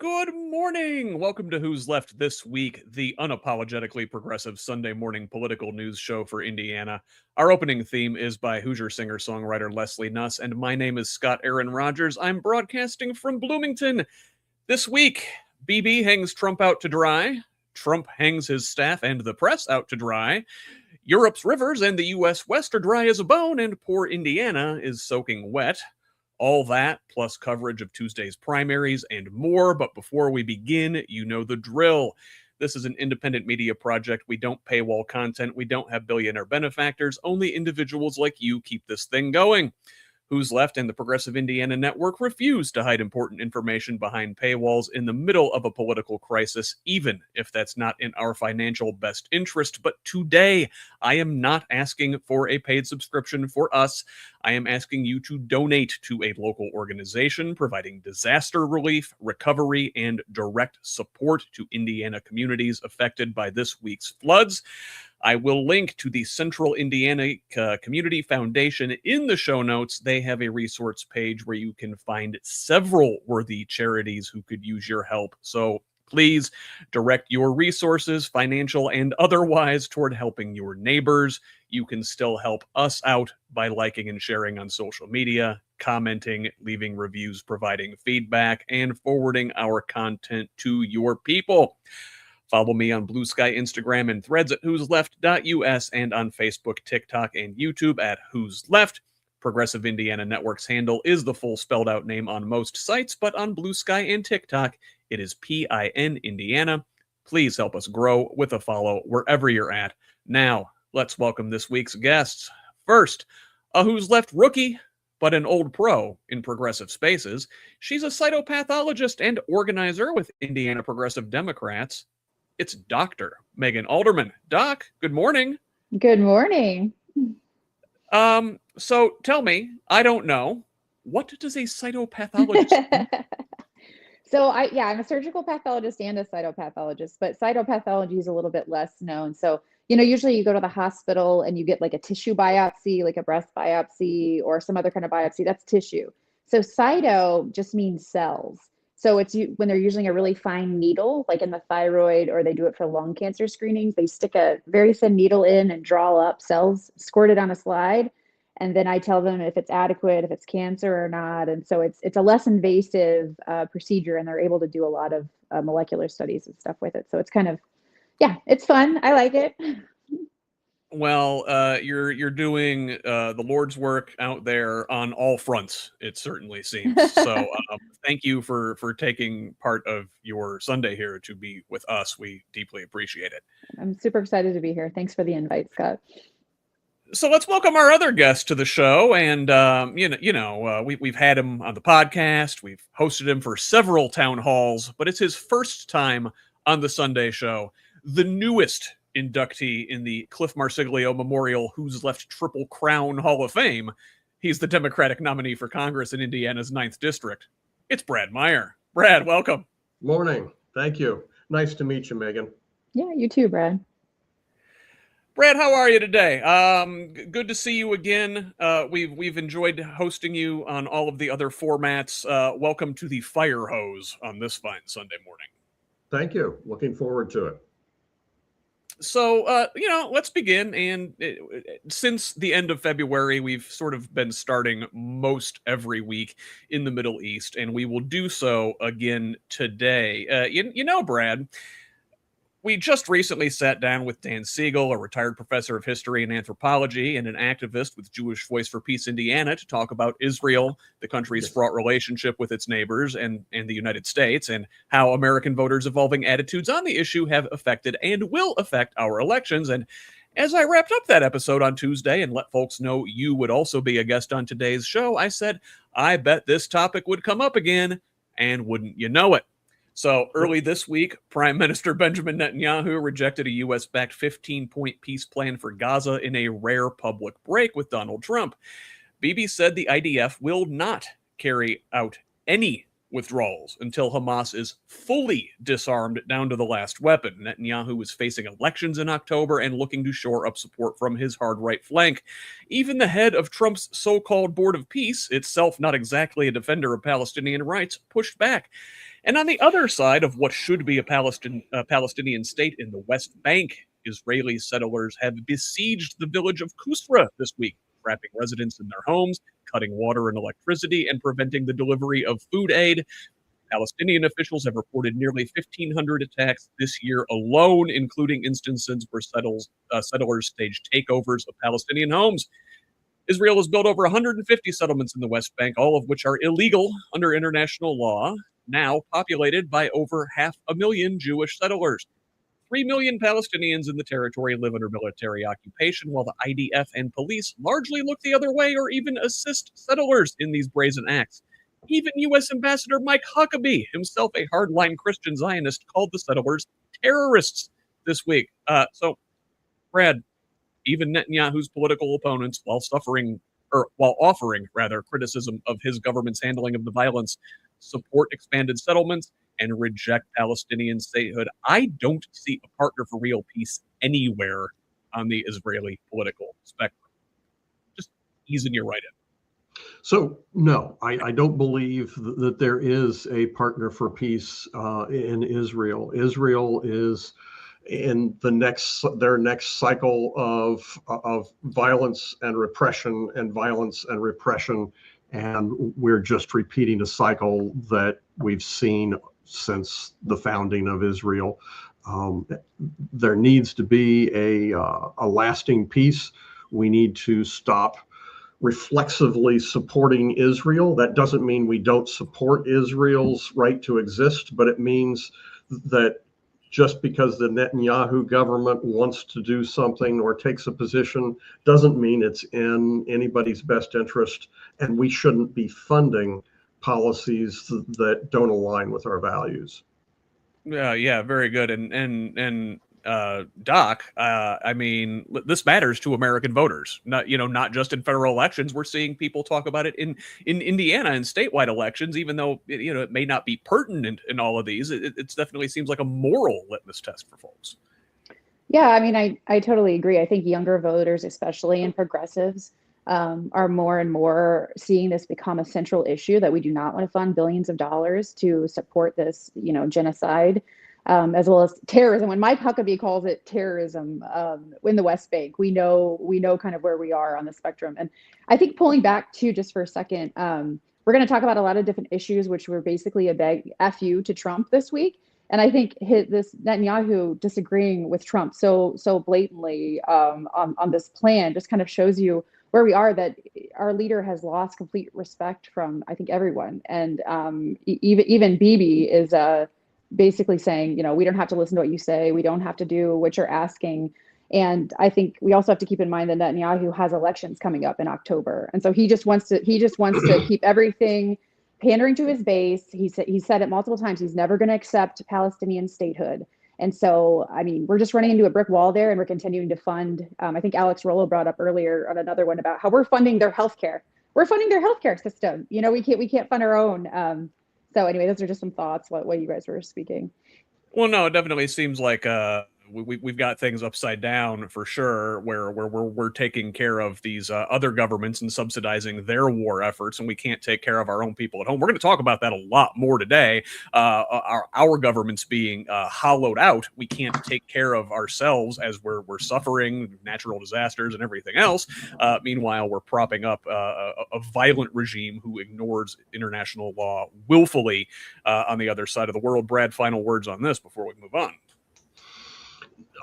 Good morning. Welcome to Who's Left This Week, the unapologetically progressive Sunday morning political news show for Indiana. Our opening theme is by Hoosier singer-songwriter Leslie Nuss, and my name is Scott Aaron Rogers. I'm broadcasting from Bloomington. This week, BB hangs Trump out to dry. Trump hangs his staff and the press out to dry. Europe's rivers and the U.S. West are dry as a bone, and poor Indiana is soaking wet. All that, plus coverage of Tuesday's primaries and more. But before we begin, you know the drill. This is an independent media project. We don't paywall content. We don't have billionaire benefactors. Only individuals like you keep this thing going. Who's Left and the Progressive Indiana Network refuse to hide important information behind paywalls in the middle of a political crisis, even if that's not in our financial best interest. But today, I am not asking for a paid subscription for us. I am asking you to donate to a local organization providing disaster relief, recovery, and direct support to Indiana communities affected by this week's floods. I will link to the Central Indiana Community Foundation in the show notes. They have a resource page where you can find several worthy charities who could use your help. So please direct your resources, financial and otherwise, toward helping your neighbors. You can still help us out by liking and sharing on social media, commenting, leaving reviews, providing feedback, and forwarding our content to your people. Follow me on Blue Sky, Instagram, and Threads at whosleft.us, and on Facebook, TikTok, and YouTube at Who's Left. Progressive Indiana Network's handle is the full spelled out name on most sites, but on Blue Sky and TikTok, it is PIN Indiana. Please help us grow with a follow wherever you're at. Now, let's welcome this week's guests. First, a Who's Left rookie, but an old pro in progressive spaces. She's a cytopathologist and organizer with Indiana Progressive Democrats. It's Dr. Megan Alderman. Doc, good morning. Good morning. So tell me, I don't know, what does a cytopathologist do? So I'm a surgical pathologist and a cytopathologist, but cytopathology is a little bit less known. So, usually you go to the hospital and you get like a tissue biopsy, like a breast biopsy or some other kind of biopsy. That's tissue. So cyto just means cells. So it's when they're using a really fine needle, like in the thyroid, or they do it for lung cancer screenings, they stick a very thin needle in and draw up cells, squirt it on a slide. And then I tell them if it's adequate, if it's cancer or not. And so it's a less invasive procedure, and they're able to do a lot of molecular studies and stuff with it. So it's kind of, it's fun. I like it. Well, you're doing the Lord's work out there on all fronts, it certainly seems. So thank you for taking part of your Sunday here to be with us. We deeply appreciate it. I'm super excited to be here. Thanks for the invite, Scott. So let's welcome our other guest to the show. And, we've had him on the podcast. We've hosted him for several town halls, but it's his first time on the Sunday show. The newest inductee in the Cliff Marsiglio Memorial Who's Left Triple Crown Hall of Fame. He's the Democratic nominee for Congress in Indiana's 9th District. It's Brad Meyer. Brad, welcome. Morning. Thank you. Nice to meet you, Megan. Yeah, you too, Brad. Brad, how are you today? Good to see you again. We've enjoyed hosting you on all of the other formats. Welcome to the fire hose on this fine Sunday morning. Thank you. Looking forward to it. So, let's begin. And since the end of February, we've sort of been starting most every week in the Middle East, and we will do so again today. Brad, we just recently sat down with Dan Siegel, a retired professor of history and anthropology and an activist with Jewish Voice for Peace Indiana, to talk about Israel, the country's fraught relationship with its neighbors and the United States, and how American voters' evolving attitudes on the issue have affected and will affect our elections. And as I wrapped up that episode on Tuesday and let folks know you would also be a guest on today's show, I said, I bet this topic would come up again, and wouldn't you know it? So early this week, Prime Minister Benjamin Netanyahu rejected a US-backed 15-point peace plan for Gaza in a rare public break with Donald Trump. Bibi said the IDF will not carry out any withdrawals until Hamas is fully disarmed down to the last weapon. Netanyahu is facing elections in October and looking to shore up support from his hard right flank. Even the head of Trump's so-called Board of Peace, itself not exactly a defender of Palestinian rights, pushed back. And on the other side of what should be a Palestinian state in the West Bank, Israeli settlers have besieged the village of Qusra this week, trapping residents in their homes, cutting water and electricity, and preventing the delivery of food aid. Palestinian officials have reported nearly 1,500 attacks this year alone, including instances where settlers staged takeovers of Palestinian homes. Israel has built over 150 settlements in the West Bank, all of which are illegal under international law, now populated by over 500,000 Jewish settlers. 3 million Palestinians in the territory live under military occupation, while the IDF and police largely look the other way or even assist settlers in these brazen acts. Even U.S. Ambassador Mike Huckabee, himself a hardline Christian Zionist, called the settlers terrorists this week. So, Brad, even Netanyahu's political opponents, while offering criticism of his government's handling of the violence, support expanded settlements and reject Palestinian statehood. I don't see a partner for real peace anywhere on the Israeli political spectrum. Just easing you right in. So, no, I don't believe that there is a partner for peace in Israel. Israel is in their next cycle of violence and repression, and we're just repeating a cycle that we've seen since the founding of Israel. There needs to be a lasting peace. We need to stop reflexively supporting Israel. That doesn't mean we don't support Israel's right to exist, but it means that just because the Netanyahu government wants to do something or takes a position doesn't mean it's in anybody's best interest, and we shouldn't be funding policies that don't align with our values. Yeah, very good. And Doc, I mean, this matters to American voters. Not just in federal elections. We're seeing people talk about it in Indiana and statewide elections, even though it may not be pertinent in all of these. It definitely seems like a moral litmus test for folks. Yeah, I mean, I totally agree. I think younger voters, especially and progressives, are more and more seeing this become a central issue, that we do not want to fund billions of dollars to support this, genocide, as well as terrorism. When Mike Huckabee calls it terrorism in the West Bank, we know kind of where we are on the spectrum. And I think pulling back too, just for a second, we're going to talk about a lot of different issues, which were basically a big FU to Trump this week. And I think this Netanyahu disagreeing with Trump so blatantly on this plan just kind of shows you where we are, that our leader has lost complete respect from, I think, everyone. And even Bibi is basically saying, we don't have to listen to what you say. We don't have to do what you're asking. And I think we also have to keep in mind that Netanyahu has elections coming up in October. And so he just wants to keep everything pandering to his base. He said it multiple times. He's never going to accept Palestinian statehood. And so, I mean, we're just running into a brick wall there, and we're continuing to fund. I think Alex Rollo brought up earlier on another one about how we're funding their healthcare. We're funding their healthcare system. We can't fund our own. So anyway, those are just some thoughts what you guys were speaking. Well, no, it definitely seems like we've got things upside down for sure, where we're taking care of these other governments and subsidizing their war efforts, and we can't take care of our own people at home. We're going to talk about that a lot more today. Our government's being hollowed out. We can't take care of ourselves as we're suffering natural disasters and everything else. Meanwhile, we're propping up a violent regime who ignores international law willfully on the other side of the world. Brad, final words on this before we move on.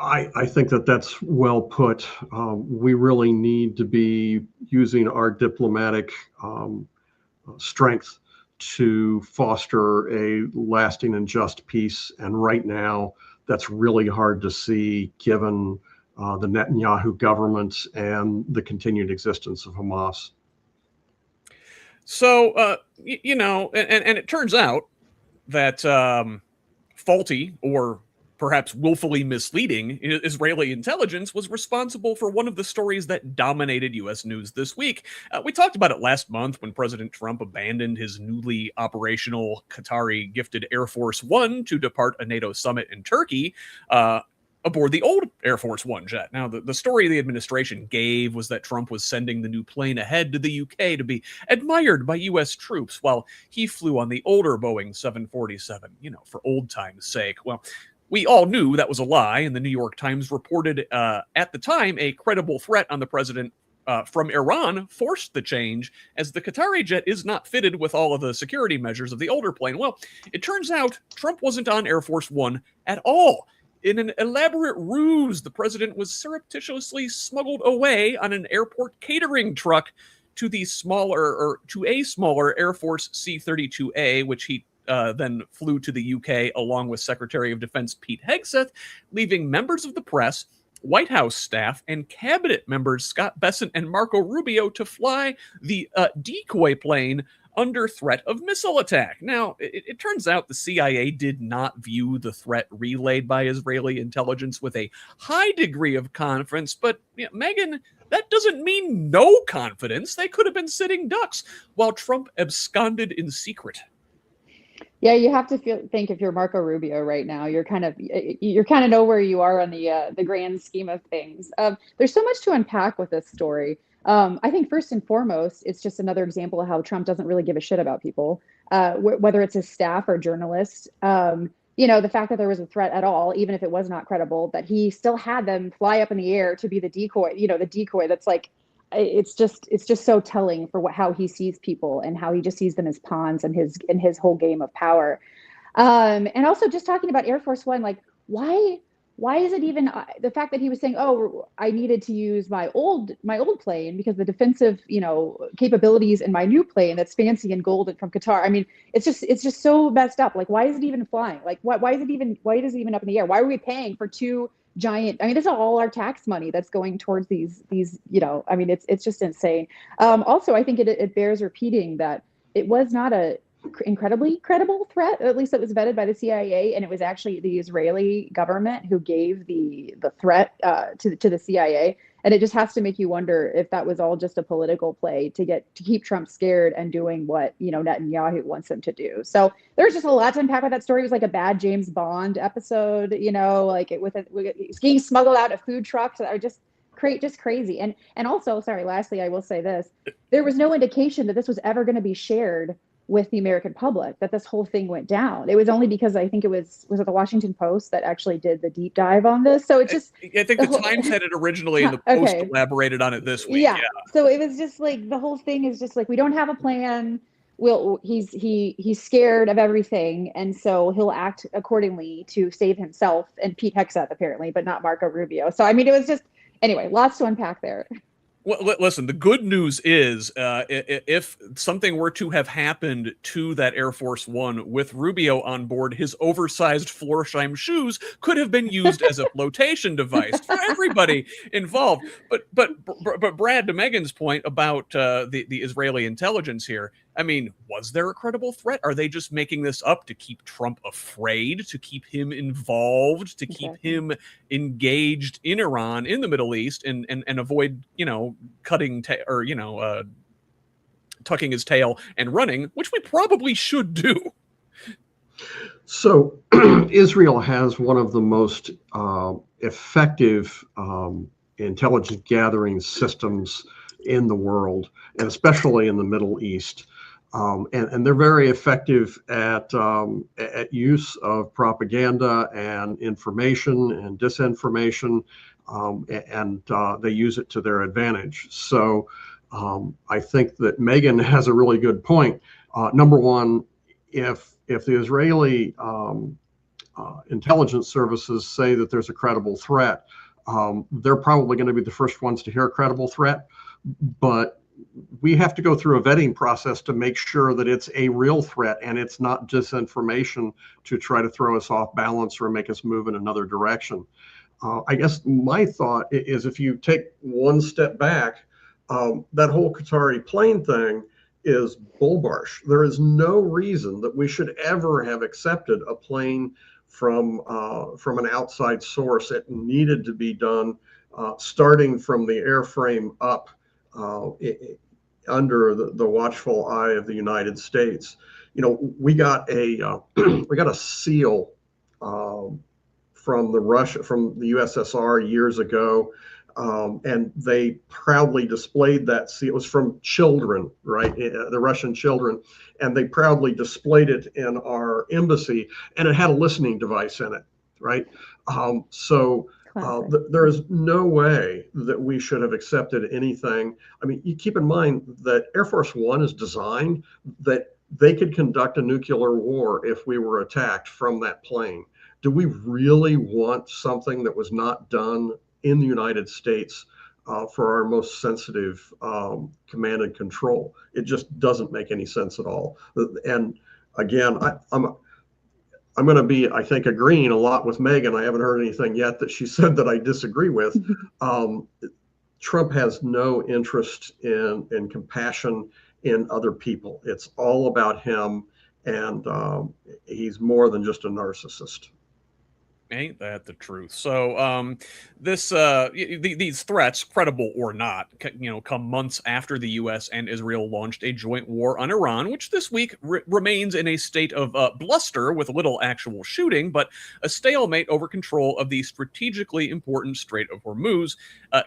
I think that's well put. We really need to be using our diplomatic strength to foster a lasting and just peace. And right now, that's really hard to see given the Netanyahu government and the continued existence of Hamas. So, and it turns out that faulty or perhaps willfully misleading Israeli intelligence was responsible for one of the stories that dominated U.S. news this week. We talked about it last month when President Trump abandoned his newly operational Qatari gifted Air Force One to depart a NATO summit in Turkey. aboard the old Air Force One jet. Now, the story the administration gave was that Trump was sending the new plane ahead to the UK to be admired by U.S. troops while he flew on the older Boeing 747, for old time's sake. Well, we all knew that was a lie, and the New York Times reported at the time a credible threat on the president from Iran forced the change, as the Qatari jet is not fitted with all of the security measures of the older plane. Well, it turns out Trump wasn't on Air Force One at all. In an elaborate ruse, the president was surreptitiously smuggled away on an airport catering truck to a smaller Air Force C-32A, which he then flew to the UK along with Secretary of Defense Pete Hegseth, leaving members of the press, White House staff, and cabinet members Scott Bessent and Marco Rubio to fly the decoy plane under threat of missile attack. Now, it turns out the CIA did not view the threat relayed by Israeli intelligence with a high degree of confidence, but Megan, that doesn't mean no confidence. They could have been sitting ducks while Trump absconded in secret. Yeah, you have to think if you're Marco Rubio right now, you're kind of know where you are on the grand scheme of things. There's so much to unpack with this story. I think first and foremost, it's just another example of how Trump doesn't really give a shit about people, whether it's his staff or journalists. The fact that there was a threat at all, even if it was not credible, that he still had them fly up in the air to be the decoy. The decoy. That's like, it's just so telling for how he sees people and how he just sees them as pawns in his whole game of power. And also just talking about Air Force One, like why is it even the fact that he was saying, oh, I needed to use my old plane because the defensive, capabilities in my new plane that's fancy and golden from Qatar. I mean, it's just so messed up. Like, why is it even flying? Like, why is it even up in the air? Why are we paying for two giant? I mean, this is all our tax money that's going towards these. I mean, it's just insane. Also, I think it bears repeating that it was not a incredibly credible threat, at least it was vetted by the CIA, and it was actually the Israeli government who gave the threat to the CIA. And it just has to make you wonder if that was all just a political play to keep Trump scared and doing what Netanyahu wants him to do. So there's just a lot to unpack with that story. It was like a bad James Bond episode, like with getting smuggled out of food trucks that are just crazy. And also, sorry, lastly, I will say this: there was no indication that this was ever going to be shared with the American public, that this whole thing went down. It was only because I think it was it the Washington Post that actually did the deep dive on this. So it just, I think the Times had it originally, and the Post elaborated on it this week. Yeah. So it was just like, the whole thing is just like, we don't have a plan. He's scared of everything, and so he'll act accordingly to save himself and Pete Hegseth apparently, but not Marco Rubio. So I mean, it was just, anyway, lots to unpack there. Well, listen, the good news is if something were to have happened to that Air Force One with Rubio on board, his oversized Florsheim shoes could have been used as a flotation device for everybody involved. But Brad, to Megan's point about the Israeli intelligence here, I mean, was there a credible threat? Are they just making this up to keep Trump afraid, to keep him involved, to keep him engaged in Iran, in the Middle East, and avoid, tucking his tail and running, which we probably should do? So Israel has one of the most effective intelligence gathering systems in the world, and especially in the Middle East. And they're very effective at use of propaganda and information and disinformation, and they use it to their advantage. So I think that Megan has a really good point. Number one, if the Israeli intelligence services say that there's a credible threat, they're probably going to be the first ones to hear a credible threat. But we have to go through a vetting process to make sure that it's a real threat and it's not disinformation to try to throw us off balance or make us move in another direction. I guess my thought is, if you take one step back, that whole Qatari plane thing is bullbarsh. There is no reason that we should ever have accepted a plane from an outside source. It needed to be done starting from the airframe up, under the watchful eye of the United States. We got a seal from from the USSR years ago. And they proudly displayed that seal. It was from children, right? The Russian children. And they proudly displayed it in our embassy, and it had a listening device in it, right? There is no way that we should have accepted anything. I mean, you keep in mind that Air Force One is designed that they could conduct a nuclear war if we were attacked from that plane. Do we really want something that was not done in the United States for our most sensitive command and control? It just doesn't make any sense at all. And again, I'm going to be, I think, agreeing a lot with Megan. I haven't heard anything yet that she said that I disagree with. Trump has no interest in compassion in other people. It's all about him, and he's more than just a narcissist. Ain't that the truth? So these threats, credible or not, come months after the U.S. and Israel launched a joint war on Iran, which this week remains in a state of bluster with little actual shooting, but a stalemate over control of the strategically important Strait of Hormuz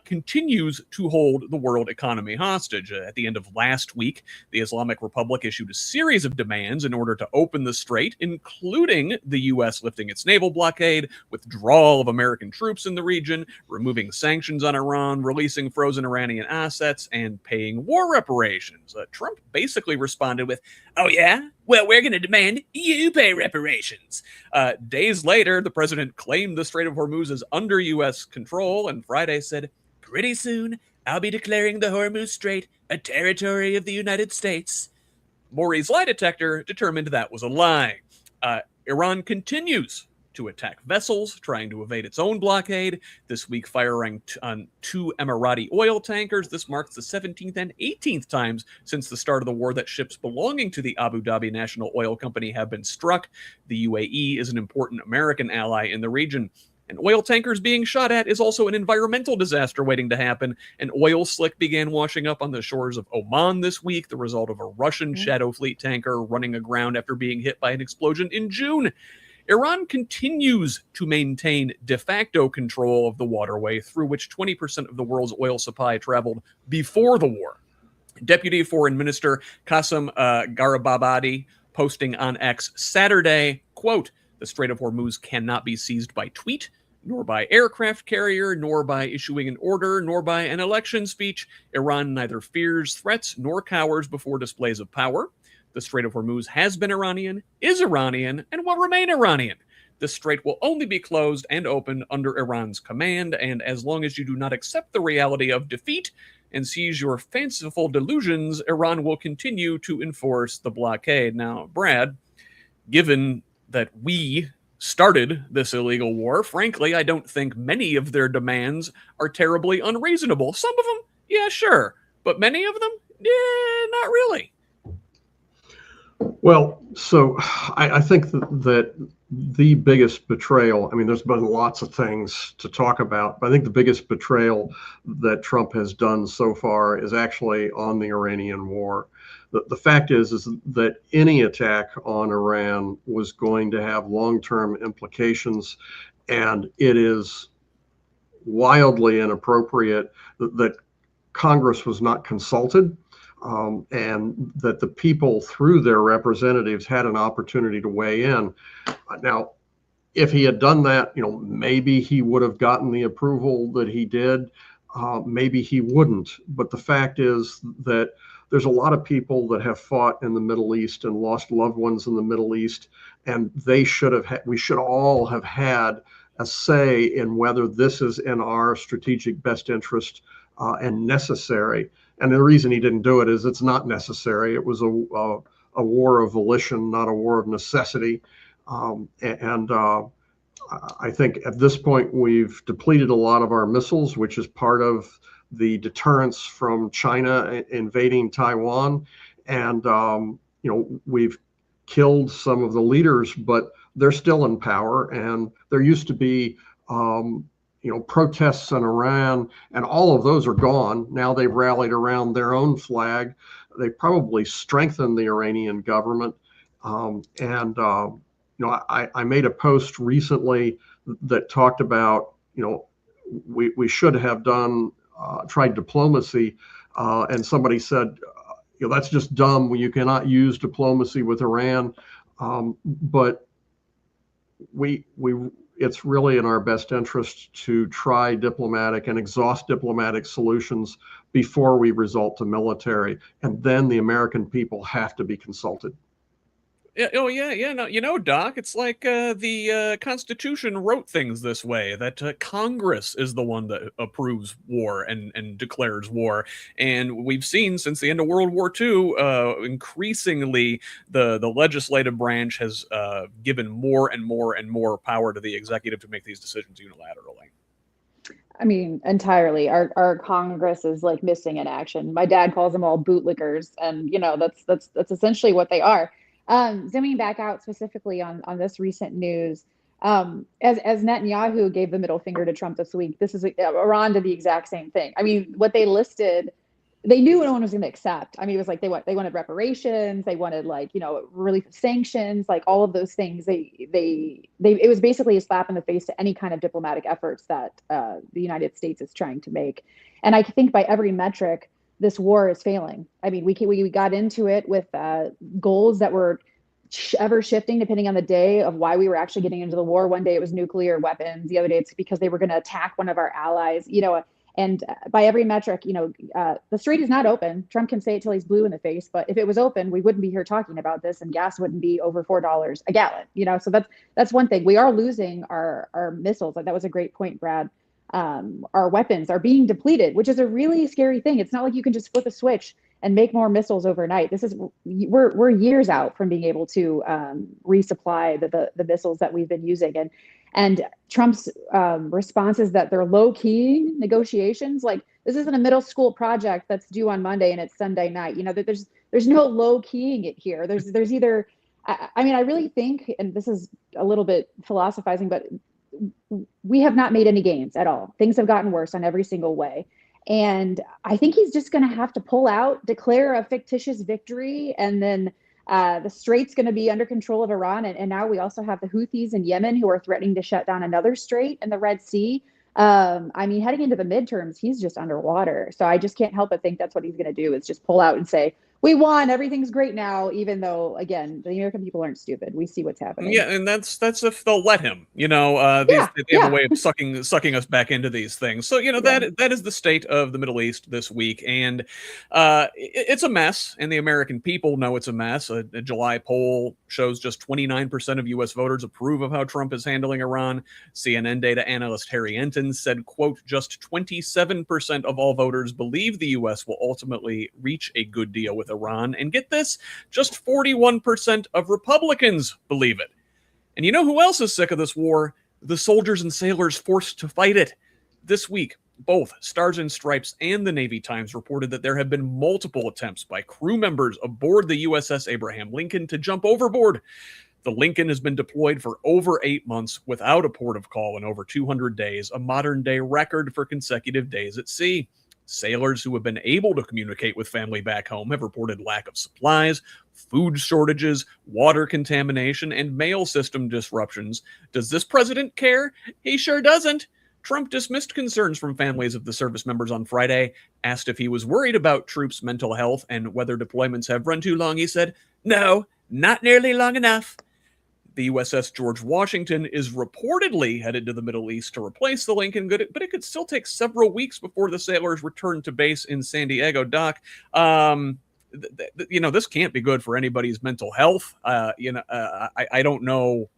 continues to hold the world economy hostage. At the end of last week, the Islamic Republic issued a series of demands in order to open the strait, including the U.S. lifting its naval blockade, withdrawal of American troops in the region, removing sanctions on Iran, releasing frozen Iranian assets, and paying war reparations. Trump basically responded with, "Oh yeah? Well, we're going to demand you pay reparations." Days later, the president claimed the Strait of Hormuz is under U.S. control, and Friday said, "Pretty soon, I'll be declaring the Hormuz Strait a territory of the United States." Maury's lie detector determined that was a lie. Iran continues to attack vessels trying to evade its own blockade, this week firing on 2 Emirati oil tankers. This marks the 17th and 18th times since the start of the war that ships belonging to the Abu Dhabi National Oil Company have been struck. The UAE is an important American ally in the region. And oil tankers being shot at is also an environmental disaster waiting to happen. An oil slick began washing up on the shores of Oman this week, the result of a Russian Shadow Fleet tanker running aground after being hit by an explosion in June. Iran continues to maintain de facto control of the waterway through which 20% of the world's oil supply traveled before the war. Deputy Foreign Minister Qasem Garibabadi posting on X Saturday, quote, "The Strait of Hormuz cannot be seized by tweet, nor by aircraft carrier, nor by issuing an order, nor by an election speech. Iran neither fears threats nor cowers before displays of power. The Strait of Hormuz has been Iranian, is Iranian, and will remain Iranian. The strait will only be closed and opened under Iran's command, and as long as you do not accept the reality of defeat and seize your fanciful delusions, Iran will continue to enforce the blockade." Now, Brad, given that we started this illegal war, frankly, I don't think many of their demands are terribly unreasonable. Some of them, yeah, sure, but many of them, not really. Well, so I think that the biggest betrayal, I mean, there's been lots of things to talk about, but I think the biggest betrayal that Trump has done so far is actually on the Iranian war. The fact is that any attack on Iran was going to have long-term implications, and it is wildly inappropriate that Congress was not consulted. And that the people, through their representatives, had an opportunity to weigh in. Now, if he had done that, maybe he would have gotten the approval that he did. Maybe he wouldn't. But the fact is that there's a lot of people that have fought in the Middle East and lost loved ones in the Middle East, and we should all have had a say in whether this is in our strategic best interest and necessary. And the reason he didn't do it is it's not necessary. It was a war of volition, not a war of necessity. I think at this point we've depleted a lot of our missiles, which is part of the deterrence from China invading Taiwan. And we've killed some of the leaders, but they're still in power. And there used to be protests in Iran, and all of those are gone. Now they've rallied around their own flag. They probably strengthened the Iranian government. I made a post recently that talked about, we should have tried diplomacy, and somebody said, that's just dumb. You cannot use diplomacy with Iran, but it's really in our best interest to try diplomatic and exhaust diplomatic solutions before we resort to military, and then the American people have to be consulted. Yeah, oh yeah. No, Doc, it's like the Constitution wrote things this way, that Congress is the one that approves war and declares war. And we've seen since the end of World War II, increasingly the legislative branch has given more and more power to the executive to make these decisions unilaterally. I mean, entirely. Our Congress is like missing in action. My dad calls them all bootlickers, and that's essentially what they are. Zooming back out specifically on this recent news, as Netanyahu gave the middle finger to Trump this week, Iran did the exact same thing. I mean, what they listed, they knew no one was going to accept. I mean, it was like they wanted reparations, they wanted relief sanctions, like all of those things. It was basically a slap in the face to any kind of diplomatic efforts that the United States is trying to make. And I think by every metric, this war is failing. I mean, we got into it with goals that were ever shifting depending on the day of why we were actually getting into the war. One day it was nuclear weapons. The other day it's because they were going to attack one of our allies, and by every metric, the strait is not open. Trump can say it till he's blue in the face, but if it was open, we wouldn't be here talking about this, and gas wouldn't be over $4 a gallon, so that's one thing. We are losing our missiles. That was a great point, Brad. Our weapons are being depleted, which is a really scary thing. It's not like you can just flip a switch and make more missiles overnight. We're years out from being able to resupply the missiles that we've been using. And Trump's response is that they're low-key negotiations. Like, this isn't a middle school project that's due on Monday and it's Sunday night. That there's no low-keying it here. There's either, I mean, I really think, and this is a little bit philosophizing, but we have not made any gains at all. Things have gotten worse on every single way. And I think he's just going to have to pull out, declare a fictitious victory, and then the strait's going to be under control of Iran. And now we also have the Houthis in Yemen who are threatening to shut down another strait in the Red Sea. I mean, heading into the midterms, he's just underwater. So I just can't help but think that's what he's going to do, is just pull out and say, we won, everything's great now, even though, again, the American people aren't stupid. We see what's happening. Yeah, and that's if they'll let him. They have a way of sucking us back into these things. So that is the state of the Middle East this week, and it's a mess. And the American people know it's a mess. A July poll shows just 29% of U.S. voters approve of how Trump is handling Iran. CNN data analyst Harry Enton said, "quote Just 27% of all voters believe the U.S. will ultimately reach a good deal with Iran, and get this, just 41% of Republicans believe it." And you know who else is sick of this war? The soldiers and sailors forced to fight it. This week, both Stars and Stripes and the Navy Times reported that there have been multiple attempts by crew members aboard the USS Abraham Lincoln to jump overboard. The Lincoln has been deployed for over 8 months without a port of call in over 200 days, a modern-day record for consecutive days at sea. Sailors who have been able to communicate with family back home have reported lack of supplies, food shortages, water contamination, and mail system disruptions. Does this president care? He sure doesn't. Trump dismissed concerns from families of the service members on Friday. Asked if he was worried about troops' mental health and whether deployments have run too long, he said, "No, not nearly long enough." The USS George Washington is reportedly headed to the Middle East to replace the Lincoln, but it could still take several weeks before the sailors return to base in San Diego. Doc, this can't be good for anybody's mental health. I don't know.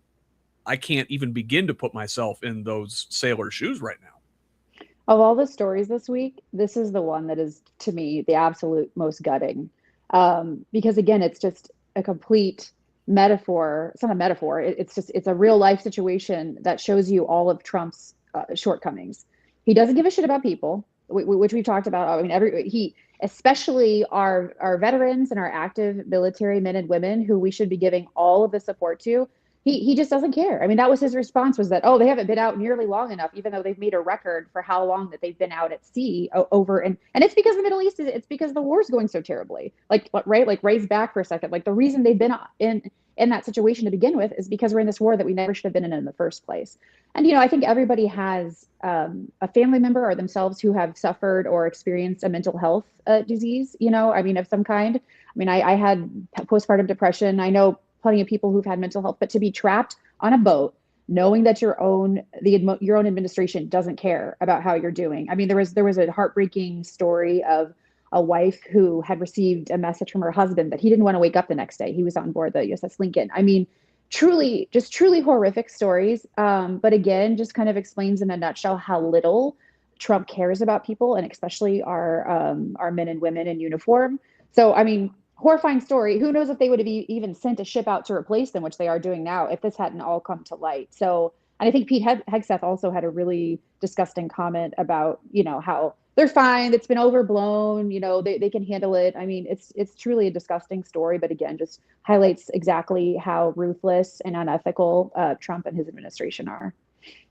I can't even begin to put myself in those sailors' shoes right now. Of all the stories this week, this is the one that is, to me, the absolute most gutting. Because again, it's just a complete metaphor. It's not a metaphor. It's a real life situation that shows you all of Trump's shortcomings. He doesn't give a shit about people, which we've talked about. I mean, especially our veterans and our active military men and women, who we should be giving all of the support to. he just doesn't care. I mean, that was his response, was that, oh, they haven't been out nearly long enough, even though they've made a record for how long that they've been out at sea over. And it's because the Middle East, it's because the war's going so terribly. Like, right? Like, raise back for a second. Like, the reason they've been in that situation to begin with is because we're in this war that we never should have been in the first place. And, I think everybody has a family member or themselves who have suffered or experienced a mental health disease, I mean, of some kind. I mean, I had postpartum depression. I know plenty of people who've had mental health, but to be trapped on a boat, knowing that your own administration doesn't care about how you're doing. I mean, there was a heartbreaking story of a wife who had received a message from her husband that he didn't want to wake up the next day. He was on board the USS Lincoln. I mean, truly horrific stories. But again, just kind of explains in a nutshell how little Trump cares about people, and especially our men and women in uniform. So, I mean, horrifying story. Who knows if they would have even sent a ship out to replace them, which they are doing now, if this hadn't all come to light. So, and I think Pete Hegseth also had a really disgusting comment about, how they're fine. It's been overblown. They can handle it. I mean, it's truly a disgusting story, but again, just highlights exactly how ruthless and unethical Trump and his administration are.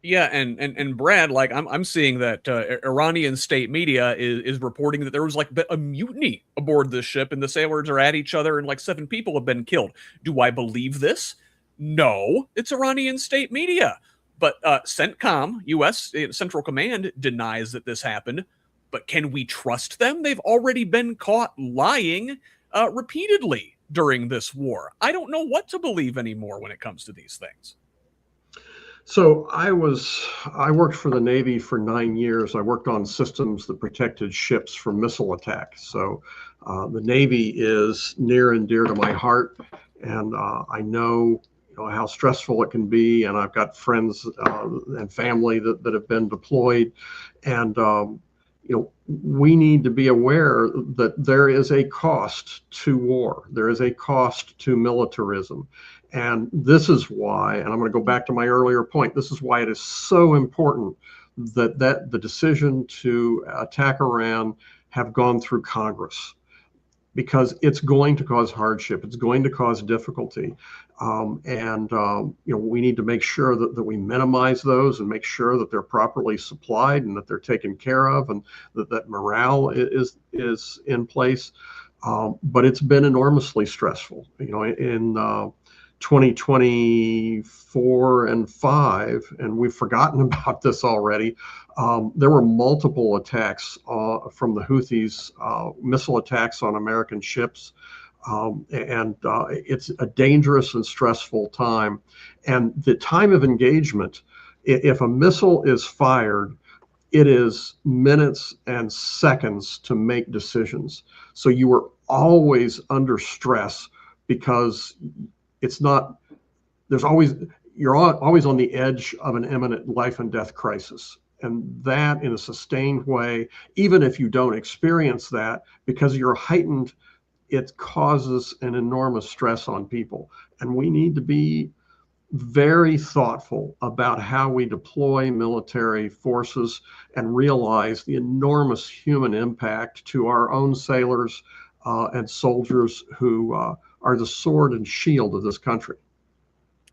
Yeah, and Brad, like I'm seeing that Iranian state media is reporting that there was like a mutiny aboard this ship, and the sailors are at each other, and like 7 people have been killed. Do I believe this? No, it's Iranian state media. But CENTCOM, U.S. Central Command, denies that this happened. But can we trust them? They've already been caught lying repeatedly during this war. I don't know what to believe anymore when it comes to these things. So I worked for the Navy for 9 years. I worked on systems that protected ships from missile attack. So the Navy is near and dear to my heart, and I know, how stressful it can be. And I've got friends and family that have been deployed, and we need to be aware that there is a cost to war. There is a cost to militarism. And this is why, and I'm going to go back to my earlier point, this is why it is so important that the decision to attack Iran have gone through Congress, because it's going to cause hardship. It's going to cause difficulty. We need to make sure that we minimize those and make sure that they're properly supplied and that they're taken care of, and that morale is in place. But it's been enormously stressful. In 2024 and 5, and we've forgotten about this already. There were multiple attacks from the Houthis, missile attacks on American ships. It's a dangerous and stressful time. And the time of engagement, if a missile is fired, it is minutes and seconds to make decisions. So you are always under stress, because you're always on the edge of an imminent life and death crisis. And that, in a sustained way, even if you don't experience that, because you're heightened, it causes an enormous stress on people. And we need to be very thoughtful about how we deploy military forces and realize the enormous human impact to our own sailors and soldiers who are the sword and shield of this country.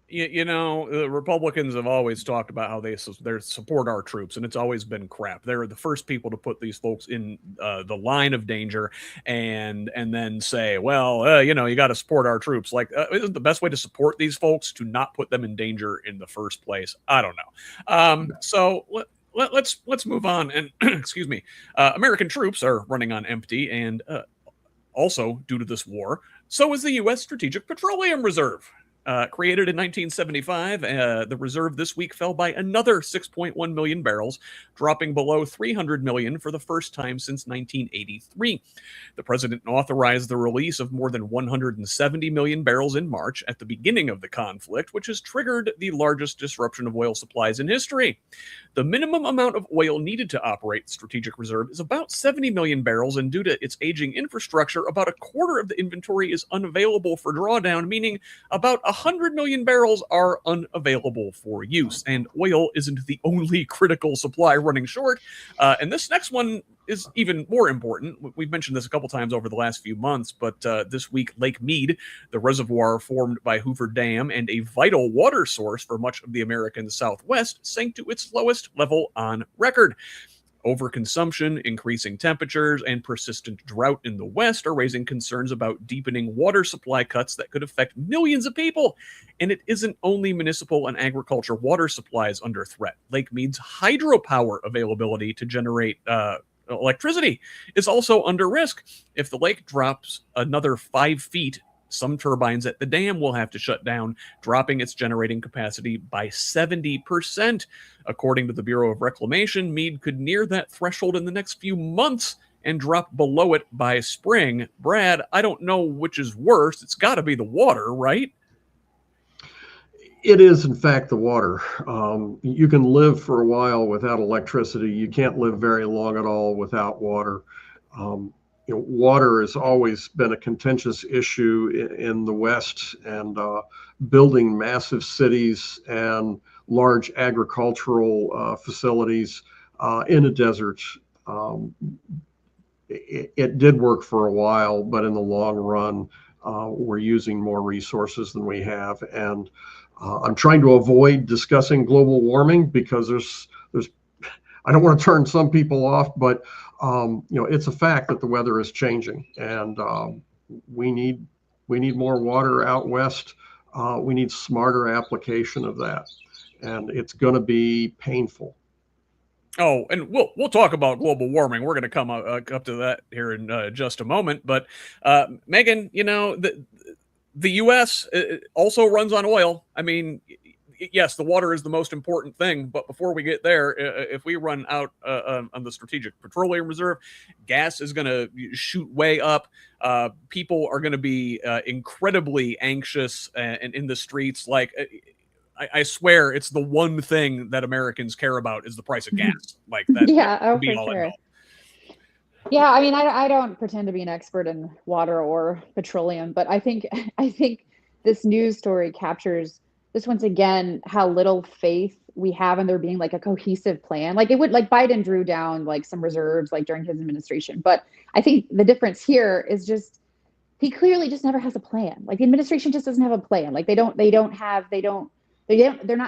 The Republicans have always talked about how they support our troops, and it's always been crap. They're the first people to put these folks in the line of danger, and then say, well, you got to support our troops. Like, isn't the best way to support these folks to not put them in danger in the first place? I don't know. So let's move on. And excuse me, American troops are running on empty, and also due to this war, so is the U.S. Strategic Petroleum Reserve. Created in 1975, the reserve this week fell by another 6.1 million barrels, dropping below 300 million for the first time since 1983. The president authorized the release of more than 170 million barrels in March at the beginning of the conflict, which has triggered the largest disruption of oil supplies in history. The minimum amount of oil needed to operate the Strategic Reserve is about 70 million barrels, and due to its aging infrastructure, about a quarter of the inventory is unavailable for drawdown, meaning about 100 million barrels are unavailable for use. And oil isn't the only critical supply running short. And this next one is even more important. We've mentioned this a couple times over the last few months, but this week, Lake Mead, the reservoir formed by Hoover Dam and a vital water source for much of the American Southwest, sank to its lowest level on record. Overconsumption, increasing temperatures, and persistent drought in the West are raising concerns about deepening water supply cuts that could affect millions of people. And it isn't only municipal and agriculture water supplies under threat. Lake Mead's hydropower availability to generate electricity is also under risk. If the lake drops another 5 feet, some turbines at the dam will have to shut down, dropping its generating capacity by 70%. According to the Bureau of Reclamation, Mead could near that threshold in the next few months and drop below it by spring. Brad, I don't know which is worse. It's got to be the water, right? It is, in fact, the water. You can live for a while without electricity. You can't live very long at all without water. Water has always been a contentious issue in the West, and building massive cities and large agricultural facilities in a desert. It did work for a while, but in the long run, we're using more resources than we have. And I'm trying to avoid discussing global warming because there's I don't want to turn some people off, but it's a fact that the weather is changing, and we need more water out west. We need smarter application of that, and it's going to be painful. Oh, and we'll talk about global warming. We're going to come up to that here in just a moment. But Megan, the U.S. also runs on oil. I mean, yes, the water is the most important thing, but before we get there, if we run out on the Strategic Petroleum Reserve, gas is going to shoot way up. People are going to be incredibly anxious and in the streets. Like, I swear, it's the one thing that Americans care about is the price of gas. Like that. Yeah, that for sure. Yeah, I mean, I don't pretend to be an expert in water or petroleum, but I think this news story captures just once again how little faith we have in there being like a cohesive plan. Like Biden drew down like some reserves like during his administration, but I think the difference here is just he clearly just never has a plan. Like the administration just doesn't have a plan. Like they're not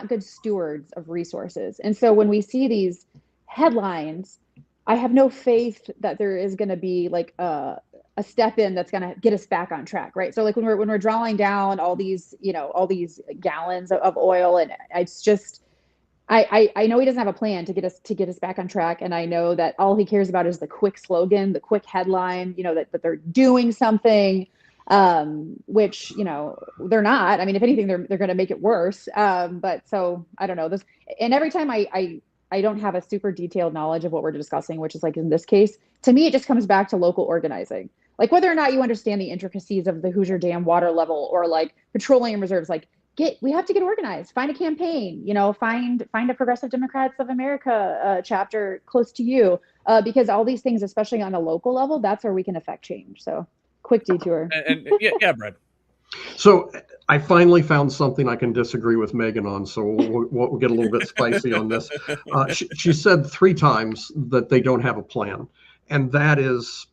good stewards of resources. And so when we see these headlines, I have no faith that there is going to be like a step in that's going to get us back on track, right? So like when we're drawing down all these gallons of oil, and it's just I know he doesn't have a plan to get us back on track, and I know that all he cares about is the quick slogan, the quick headline, that they're doing something, which they're not. I mean, if anything, they're going to make it worse. But so I don't know this, and every time I don't have a super detailed knowledge of what we're discussing, which is like in this case, to me, it just comes back to local organizing. Like whether or not you understand the intricacies of the Hoosier Dam water level or like petroleum reserves, like we have to get organized, find a campaign, find a Progressive Democrats of America chapter close to you, because all these things, especially on a local level, that's where we can affect change. So quick detour. And yeah, Brad. So I finally found something I can disagree with Megan on, so we'll get a little bit spicy on this. She said 3 times that they don't have a plan, and that is,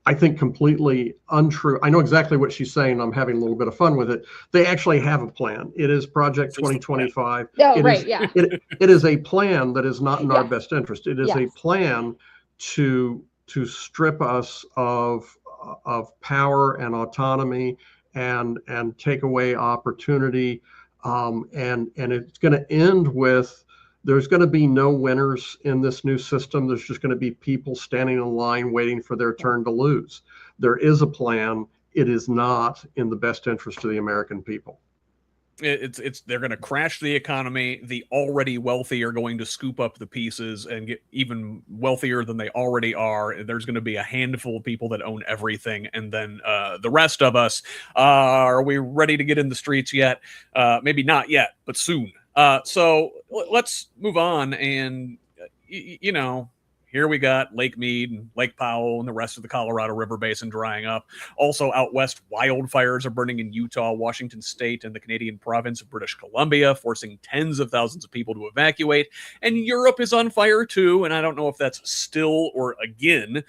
I think, completely untrue. I know exactly what she's saying. I'm having a little bit of fun with it. They actually have a plan. It is Project 2025. Oh, right, yeah. It is a plan that is not in our best interest. It is a plan to strip us of power and autonomy and take away opportunity, and it's going to end with there's going to be no winners in this new system. There's just going to be people standing in line waiting for their turn to lose. There is a plan. It is not in the best interest of the American people. They're going to crash the economy. The already wealthy are going to scoop up the pieces and get even wealthier than they already are. There's going to be a handful of people that own everything, and then the rest of us, are we ready to get in the streets yet? Maybe not yet, but soon. So let's move on. And here we got Lake Mead and Lake Powell and the rest of the Colorado River Basin drying up. Also out west, wildfires are burning in Utah, Washington State, and the Canadian province of British Columbia, forcing tens of thousands of people to evacuate. And Europe is on fire too, and I don't know if that's still or again.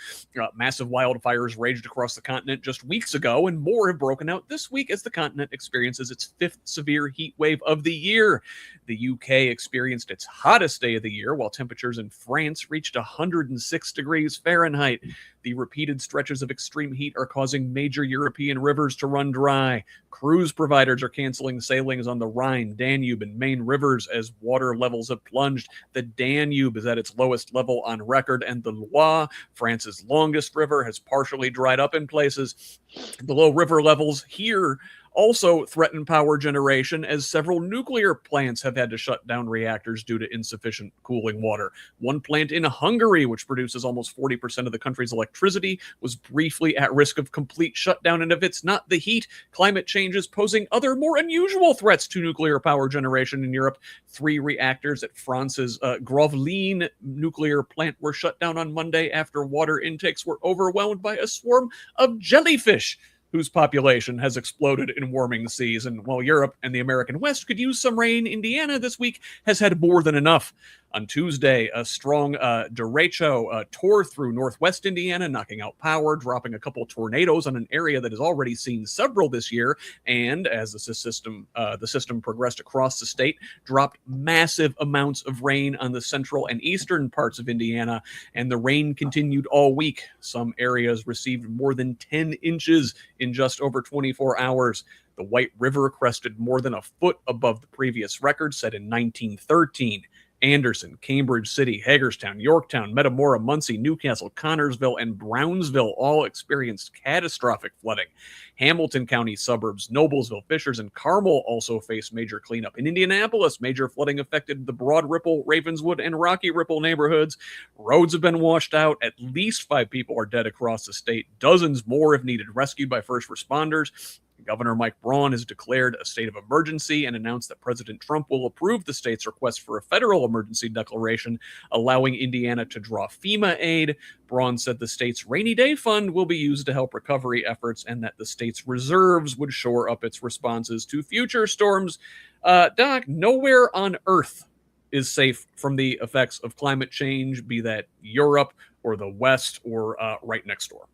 Massive wildfires raged across the continent just weeks ago, and more have broken out this week as the continent experiences its fifth severe heat wave of the year. The UK experienced its hottest day of the year, while temperatures in France reached 106 degrees Fahrenheit. The repeated stretches of extreme heat are causing major European rivers to run dry. Cruise providers are canceling sailings on the Rhine, Danube, and Main rivers as water levels have plunged. The Danube is at its lowest level on record, and the Loire, France's longest river, has partially dried up in places. The low river levels here also threaten power generation, as several nuclear plants have had to shut down reactors due to insufficient cooling water. One plant in Hungary, which produces almost 40% of the country's electricity, was briefly at risk of complete shutdown. And if it's not the heat, climate change is posing other more unusual threats to nuclear power generation in Europe. 3 reactors at France's Gravelines nuclear plant were shut down on Monday after water intakes were overwhelmed by a swarm of jellyfish, whose population has exploded in warming seas. And while Europe and the American West could use some rain, Indiana this week has had more than enough. On Tuesday, a strong derecho tore through northwest Indiana, knocking out power, dropping a couple tornadoes on an area that has already seen several this year. And as the system progressed across the state, dropped massive amounts of rain on the central and eastern parts of Indiana. And the rain continued all week. Some areas received more than 10 inches in just over 24 hours. The White River crested more than a foot above the previous record set in 1913. Anderson, Cambridge City, Hagerstown, Yorktown, Metamora, Muncie, Newcastle, Connorsville, and Brownsville all experienced catastrophic flooding. Hamilton County suburbs, Noblesville, Fishers, and Carmel also faced major cleanup. In Indianapolis, major flooding affected the Broad Ripple, Ravenswood, and Rocky Ripple neighborhoods. Roads have been washed out. At least 5 people are dead across the state. Dozens more have needed rescue by first responders. Governor Mike Braun has declared a state of emergency and announced that President Trump will approve the state's request for a federal emergency declaration, allowing Indiana to draw FEMA aid. Braun said the state's rainy day fund will be used to help recovery efforts and that the state's reserves would shore up its responses to future storms. Doc, nowhere on Earth is safe from the effects of climate change, be that Europe or the West or right next door.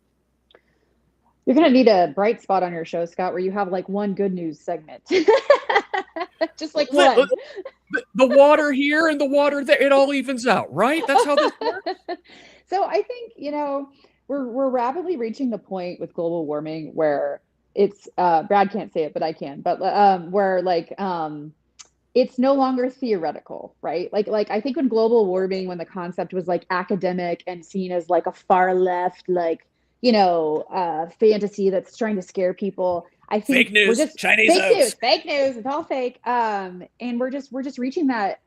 You're going to need a bright spot on your show, Scott, where you have like one good news segment. Just like one. The water here and the water there, it all evens out, right? That's how this works. So I think, we're rapidly reaching the point with global warming where it's, Brad can't say it, but I can, but where it's no longer theoretical, right? Like I think when global warming, when the concept was like academic and seen as like a far left, fantasy that's trying to scare people. I think fake news, we're just Chinese fake news. It's all fake. And we're just reaching that.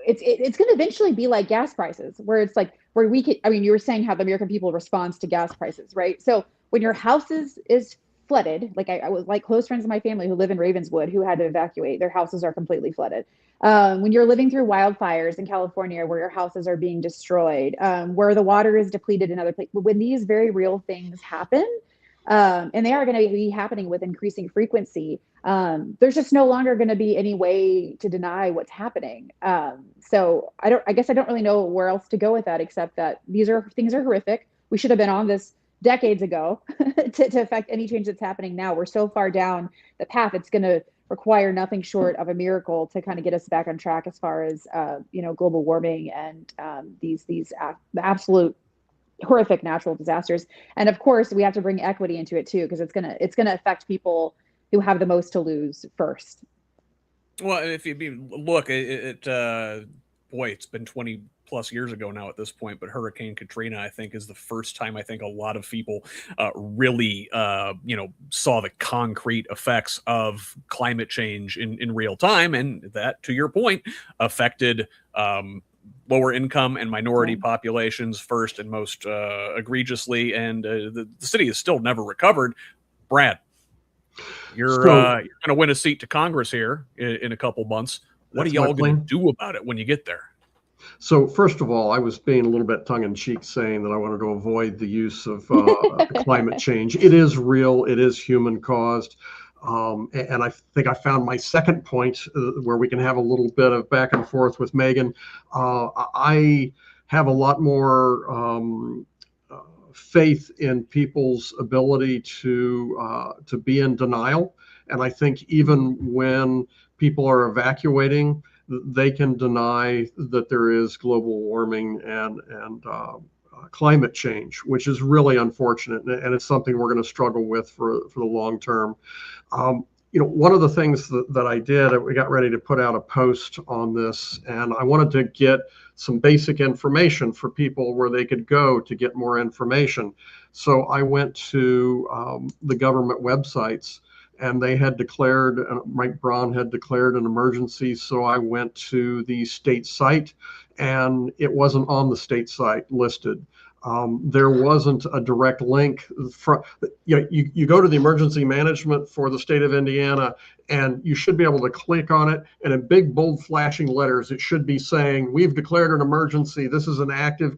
It's going to eventually be like gas prices, where it's like where we could. I mean, you were saying how the American people responds to gas prices, right? So when your house is flooded, like I was like close friends of my family who live in Ravenswood who had to evacuate. Their houses are completely flooded. When you're living through wildfires in California, where your houses are being destroyed, where the water is depleted in other places, when these very real things happen, and they are going to be happening with increasing frequency, there's just no longer going to be any way to deny what's happening. So I guess I don't really know where else to go with that, except that things are horrific. We should have been on this decades ago to affect any change that's happening now. We're so far down the path, it's going to require nothing short of a miracle to kind of get us back on track as far as global warming and the absolute horrific natural disasters. And of course, we have to bring equity into it too, because it's gonna affect people who have the most to lose first. Well, if you look, it's been 20 plus years ago now at this point, but Hurricane Katrina, I think, is the first time I think a lot of people really, saw the concrete effects of climate change in real time. And that, to your point, affected lower income and minority populations first and most egregiously. And the city has still never recovered. Brad, you're going to win a seat to Congress here in a couple months. What are y'all going to do about it when you get there? So first of all, I was being a little bit tongue-in-cheek saying that I wanted to avoid the use of climate change. It is real. It is human-caused. And I think I found my second point where we can have a little bit of back and forth with Megan. I have a lot more faith in people's ability to be in denial. And I think even when people are evacuating, they can deny that there is global warming and climate change, which is really unfortunate. And it's something we're going to struggle with for the long term. One of the things that I did, we got ready to put out a post on this, and I wanted to get some basic information for people where they could go to get more information. So I went to the government websites, and they had declared, Mike Braun had declared an emergency. So I went to the state site, and it wasn't on the state site listed. There wasn't a direct link. You go to the emergency management for the state of Indiana, and you should be able to click on it. And in big, bold, flashing letters, it should be saying, "We've declared an emergency. This is an active,"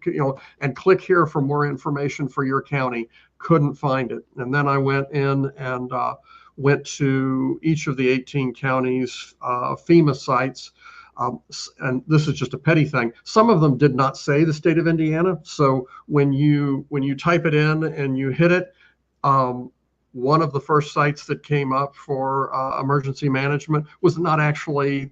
and click here for more information for your county. Couldn't find it. And then I went in and went to each of the 18 counties' FEMA sites. And this is just a petty thing. Some of them did not say the state of Indiana. So when you type it in and you hit it, one of the first sites that came up for emergency management was not actually,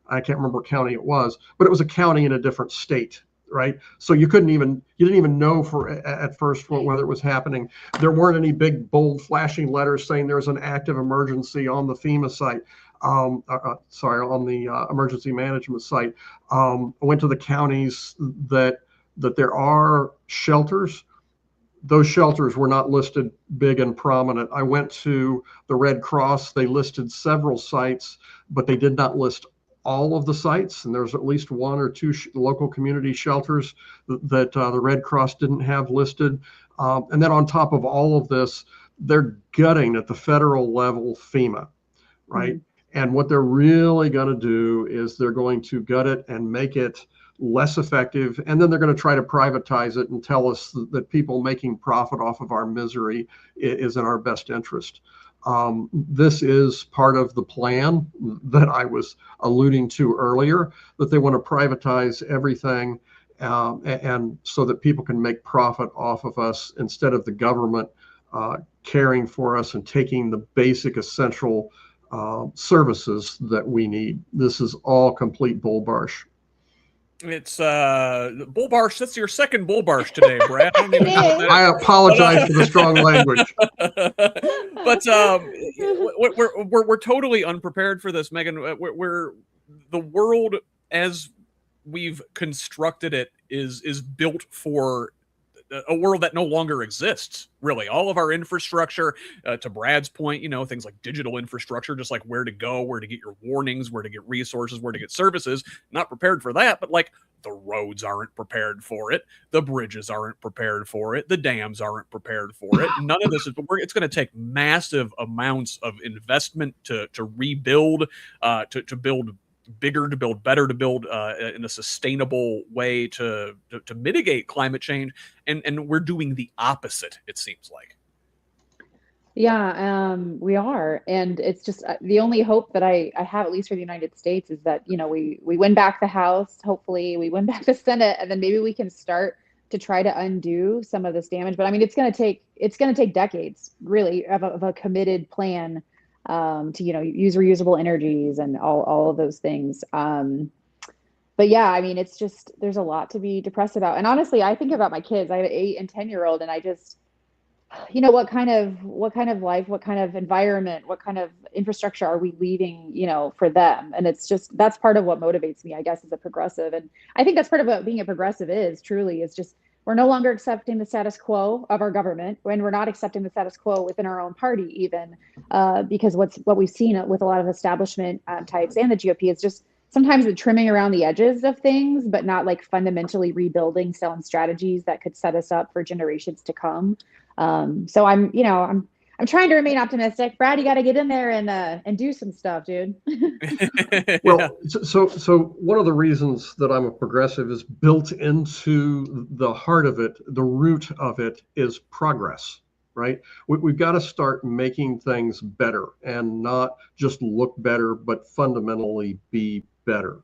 I can't remember what county it was, but it was a county in a different state, right? So you didn't even know at first whether it was happening. There weren't any big, bold, flashing letters saying there's an active emergency on the FEMA site. On the emergency management site. I went to the counties that there are shelters. Those shelters were not listed big and prominent. I went to the Red Cross. They listed several sites, but they did not list all of the sites. And there's at least one or two local community shelters that the Red Cross didn't have listed. And then on top of all of this, they're gutting at the federal level FEMA, right? Mm-hmm. And what they're really going to do is they're going to gut it and make it less effective. And then they're going to try to privatize it and tell us that people making profit off of our misery is in our best interest. This is part of the plan that I was alluding to earlier, that they want to privatize everything and so that people can make profit off of us instead of the government caring for us and taking the basic essential services that we need. This is all complete bullbarsh. It's bullbarsh. That's your second bullbarsh today, Brad. I apologize for the strong language. But we're totally unprepared for this, Megan. We're the world as we've constructed it is built for a world that no longer exists, really. All of our infrastructure, to Brad's point, things like digital infrastructure, just like where to go, where to get your warnings, where to get resources, where to get services, not prepared for that. But like the roads aren't prepared for it. The bridges aren't prepared for it. The dams aren't prepared for it. None of this is, it's going to take massive amounts of investment to rebuild, to build bigger, to build better, to build in a sustainable way to mitigate climate change, and we're doing the opposite, it seems like. Yeah, we are, and it's just the only hope that I have, at least for the United States, is that we win back the House, hopefully we win back the Senate, and then maybe we can start to try to undo some of this damage. But I mean, it's going to take decades, really, of a committed plan to use reusable energies and all of those things. But yeah, I mean, it's just, there's a lot to be depressed about. And honestly, I think about my kids. I have an 8 and 10-year-old, and I just, what kind of life, what kind of environment, what kind of infrastructure are we leaving, for them? And it's just, that's part of what motivates me, I guess, as a progressive. And I think that's part of what being a progressive is just, we're no longer accepting the status quo of our government, and we're not accepting the status quo within our own party, even because what we've seen with a lot of establishment types and the GOP is just sometimes the trimming around the edges of things, but not like fundamentally rebuilding sound strategies that could set us up for generations to come. So I'm I'm trying to remain optimistic. Brad, you got to get in there and do some stuff, dude. Well, so one of the reasons that I'm a progressive is built into the heart of it, the root of it is progress, right? We've got to start making things better and not just look better, but fundamentally be better.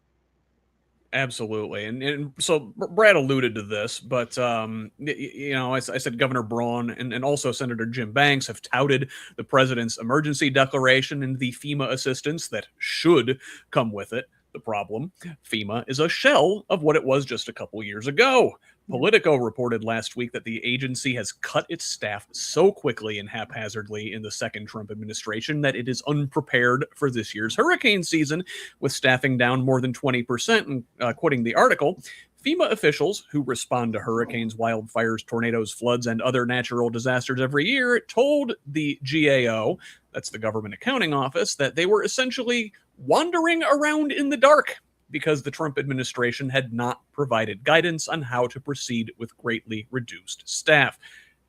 Absolutely. And so Brad alluded to this, but, I said Governor Braun and also Senator Jim Banks have touted the president's emergency declaration and the FEMA assistance that should come with it. The problem, FEMA is a shell of what it was just a couple years ago. Politico reported last week that the agency has cut its staff so quickly and haphazardly in the second Trump administration that it is unprepared for this year's hurricane season, with staffing down more than 20%. And quoting the article, FEMA officials who respond to hurricanes, wildfires, tornadoes, floods, and other natural disasters every year told the GAO, that's the Government Accounting Office, that they were essentially wandering around in the dark because the Trump administration had not provided guidance on how to proceed with greatly reduced staff.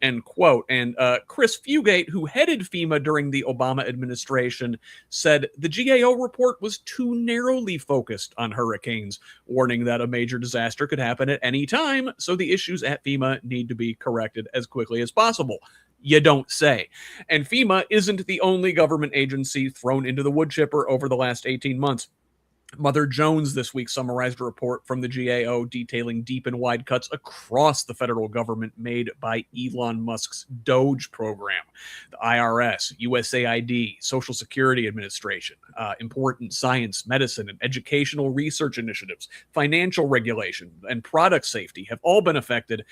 End quote. And Chris Fugate, who headed FEMA during the Obama administration, said the GAO report was too narrowly focused on hurricanes, warning that a major disaster could happen at any time, so the issues at FEMA need to be corrected as quickly as possible. You don't say. And FEMA isn't the only government agency thrown into the wood chipper over the last 18 months. Mother Jones this week summarized a report from the GAO detailing deep and wide cuts across the federal government made by Elon Musk's DOGE program. The IRS, USAID, Social Security Administration, important science, medicine, and educational research initiatives, financial regulation, and product safety have all been affected.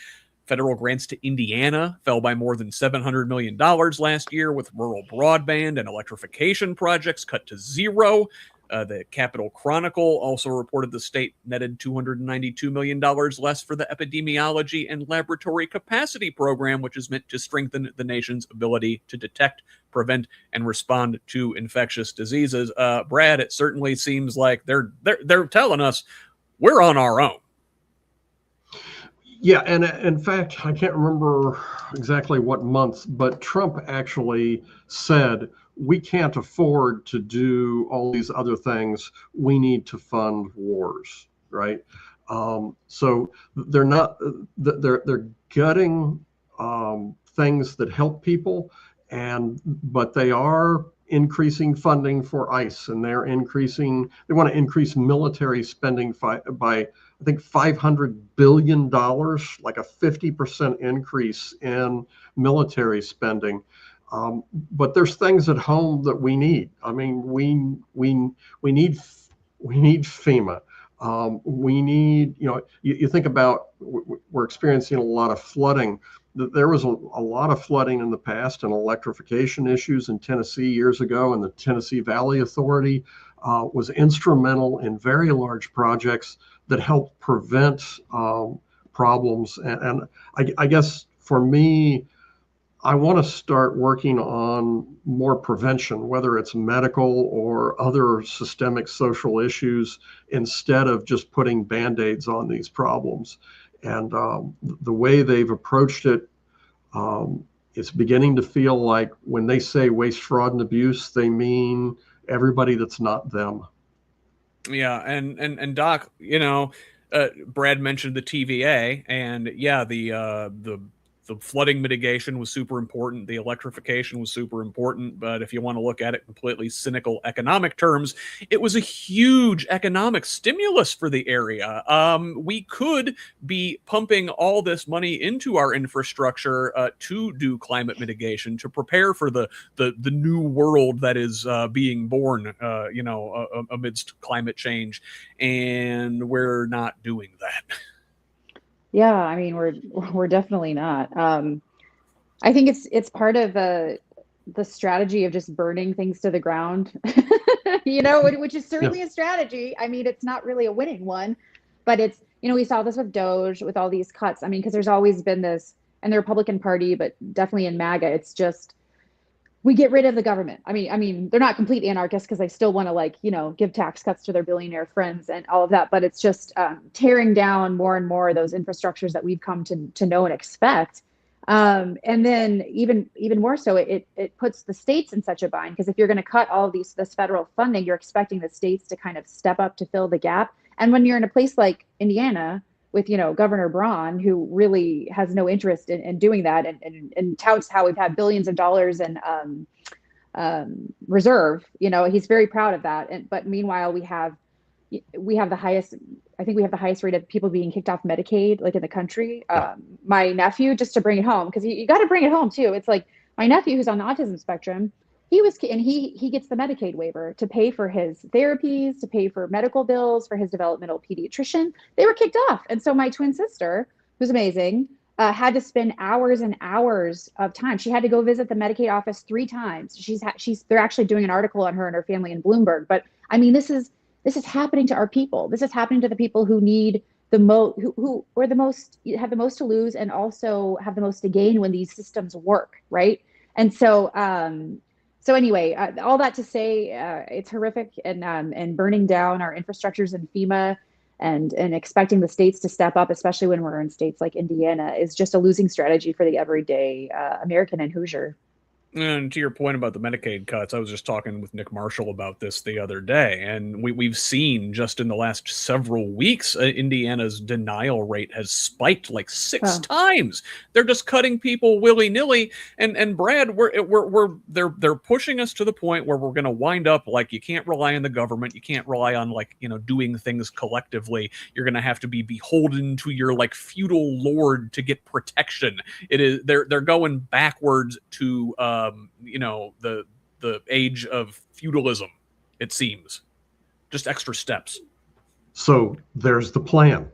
Federal grants to Indiana fell by more than $700 million last year, with rural broadband and electrification projects cut to zero. The Capitol Chronicle also reported the state netted $292 million less for the epidemiology and laboratory capacity program, which is meant to strengthen the nation's ability to detect, prevent, and respond to infectious diseases. Brad, it certainly seems like they're telling us we're on our own. Yeah, and in fact, I can't remember exactly what month, but Trump actually said, we can't afford to do all these other things. We need to fund wars, right? So they're not, they're gutting things that help people, but they are increasing funding for ICE, and they want to increase military spending by I think $500 billion, like a 50% increase in military spending. But there's things at home that we need. I mean, we need FEMA. We need, you think about, we're experiencing a lot of flooding. There was a lot of flooding in the past and electrification issues in Tennessee years ago, and the Tennessee Valley Authority was instrumental in very large projects that helped prevent problems. And I guess for me, I want to start working on more prevention, whether it's medical or other systemic social issues, instead of just putting Band-Aids on these problems. And the way they've approached it, it's beginning to feel like when they say waste, fraud, and abuse, they mean everybody that's not them. Yeah, and Doc, Brad mentioned the TVA, and yeah, the flooding mitigation was super important. The electrification was super important. But if you want to look at it completely cynical economic terms, it was a huge economic stimulus for the area. We could be pumping all this money into our infrastructure to do climate mitigation, to prepare for the new world that is being born, amidst climate change. And we're not doing that. Yeah, I mean, we're definitely not. I think it's part of the strategy of just burning things to the ground, which is certainly a strategy. I mean, it's not really a winning one, but it's, we saw this with DOGE, with all these cuts. I mean, because there's always been this, and the Republican Party, but definitely in MAGA, it's just, we get rid of the government. I mean, they're not completely anarchists because they still want to give tax cuts to their billionaire friends and all of that. But it's just tearing down more and more of those infrastructures that we've come to know and expect. And then even more so, it puts the states in such a bind, because if you're going to cut all of this federal funding, you're expecting the states to kind of step up to fill the gap. And when you're in a place like Indiana with, Governor Braun, who really has no interest in doing that, and touts how we've had billions of dollars in reserve, he's very proud of that. But meanwhile, we have the highest, I think we have the highest rate of people being kicked off Medicaid, like in the country. My nephew, just to bring it home, because you got to bring it home too. It's like my nephew, who's on the autism spectrum, he gets the Medicaid waiver to pay for his therapies, to pay for medical bills, for his developmental pediatrician. They were kicked off. And so my twin sister, who's amazing, had to spend hours and hours of time. She had to go visit the Medicaid office 3 times. They're actually doing an article on her and her family in Bloomberg. But I mean, this is happening to our people. This is happening to the people who need the most, who are the most, have the most to lose, and also have the most to gain when these systems work, right? And so, anyway, all that to say, it's horrific, and burning down our infrastructures in FEMA, and expecting the states to step up, especially when we're in states like Indiana, is just a losing strategy for the everyday American and Hoosier. And to your point about the Medicaid cuts, I was just talking with Nick Marshall about this the other day, and we've seen just in the last several weeks, Indiana's denial rate has spiked like 6 times. They're just cutting people willy nilly, and Brad, they're pushing us to the point where we're going to wind up like, you can't rely on the government, you can't rely on doing things collectively. You're going to have to be beholden to your feudal lord to get protection. They're going backwards to the age of feudalism, it seems. Just extra steps. So there's the plan,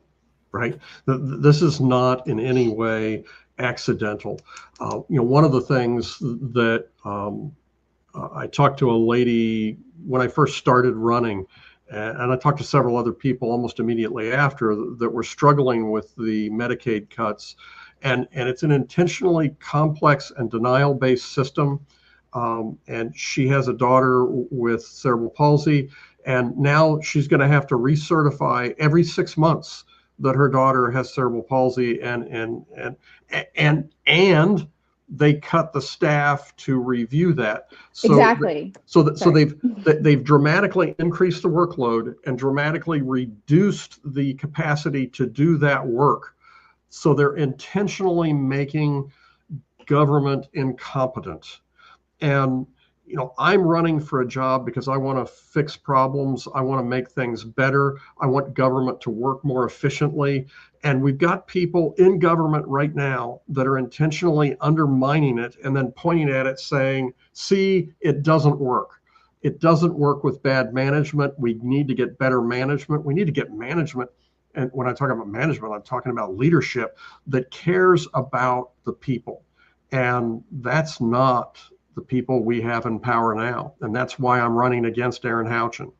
right? This is not in any way accidental. One of the things that I talked to a lady when I first started running, and I talked to several other people almost immediately after, that were struggling with the Medicaid cuts. And it's an intentionally complex and denial-based system. And she has a daughter with cerebral palsy, and now she's going to have to recertify every 6 months that her daughter has cerebral palsy, and they cut the staff to review that. So exactly. So they've dramatically increased the workload and dramatically reduced the capacity to do that work. So they're intentionally making government incompetent. And, I'm running for a job because I want to fix problems. I want to make things better. I want government to work more efficiently. And we've got people in government right now that are intentionally undermining it and then pointing at it saying, see, it doesn't work. It doesn't work with bad management. We need to get better management. We need to get management. And when I talk about management, I'm talking about leadership that cares about the people. And that's not the people we have in power now. And that's why I'm running against Aaron Houchin.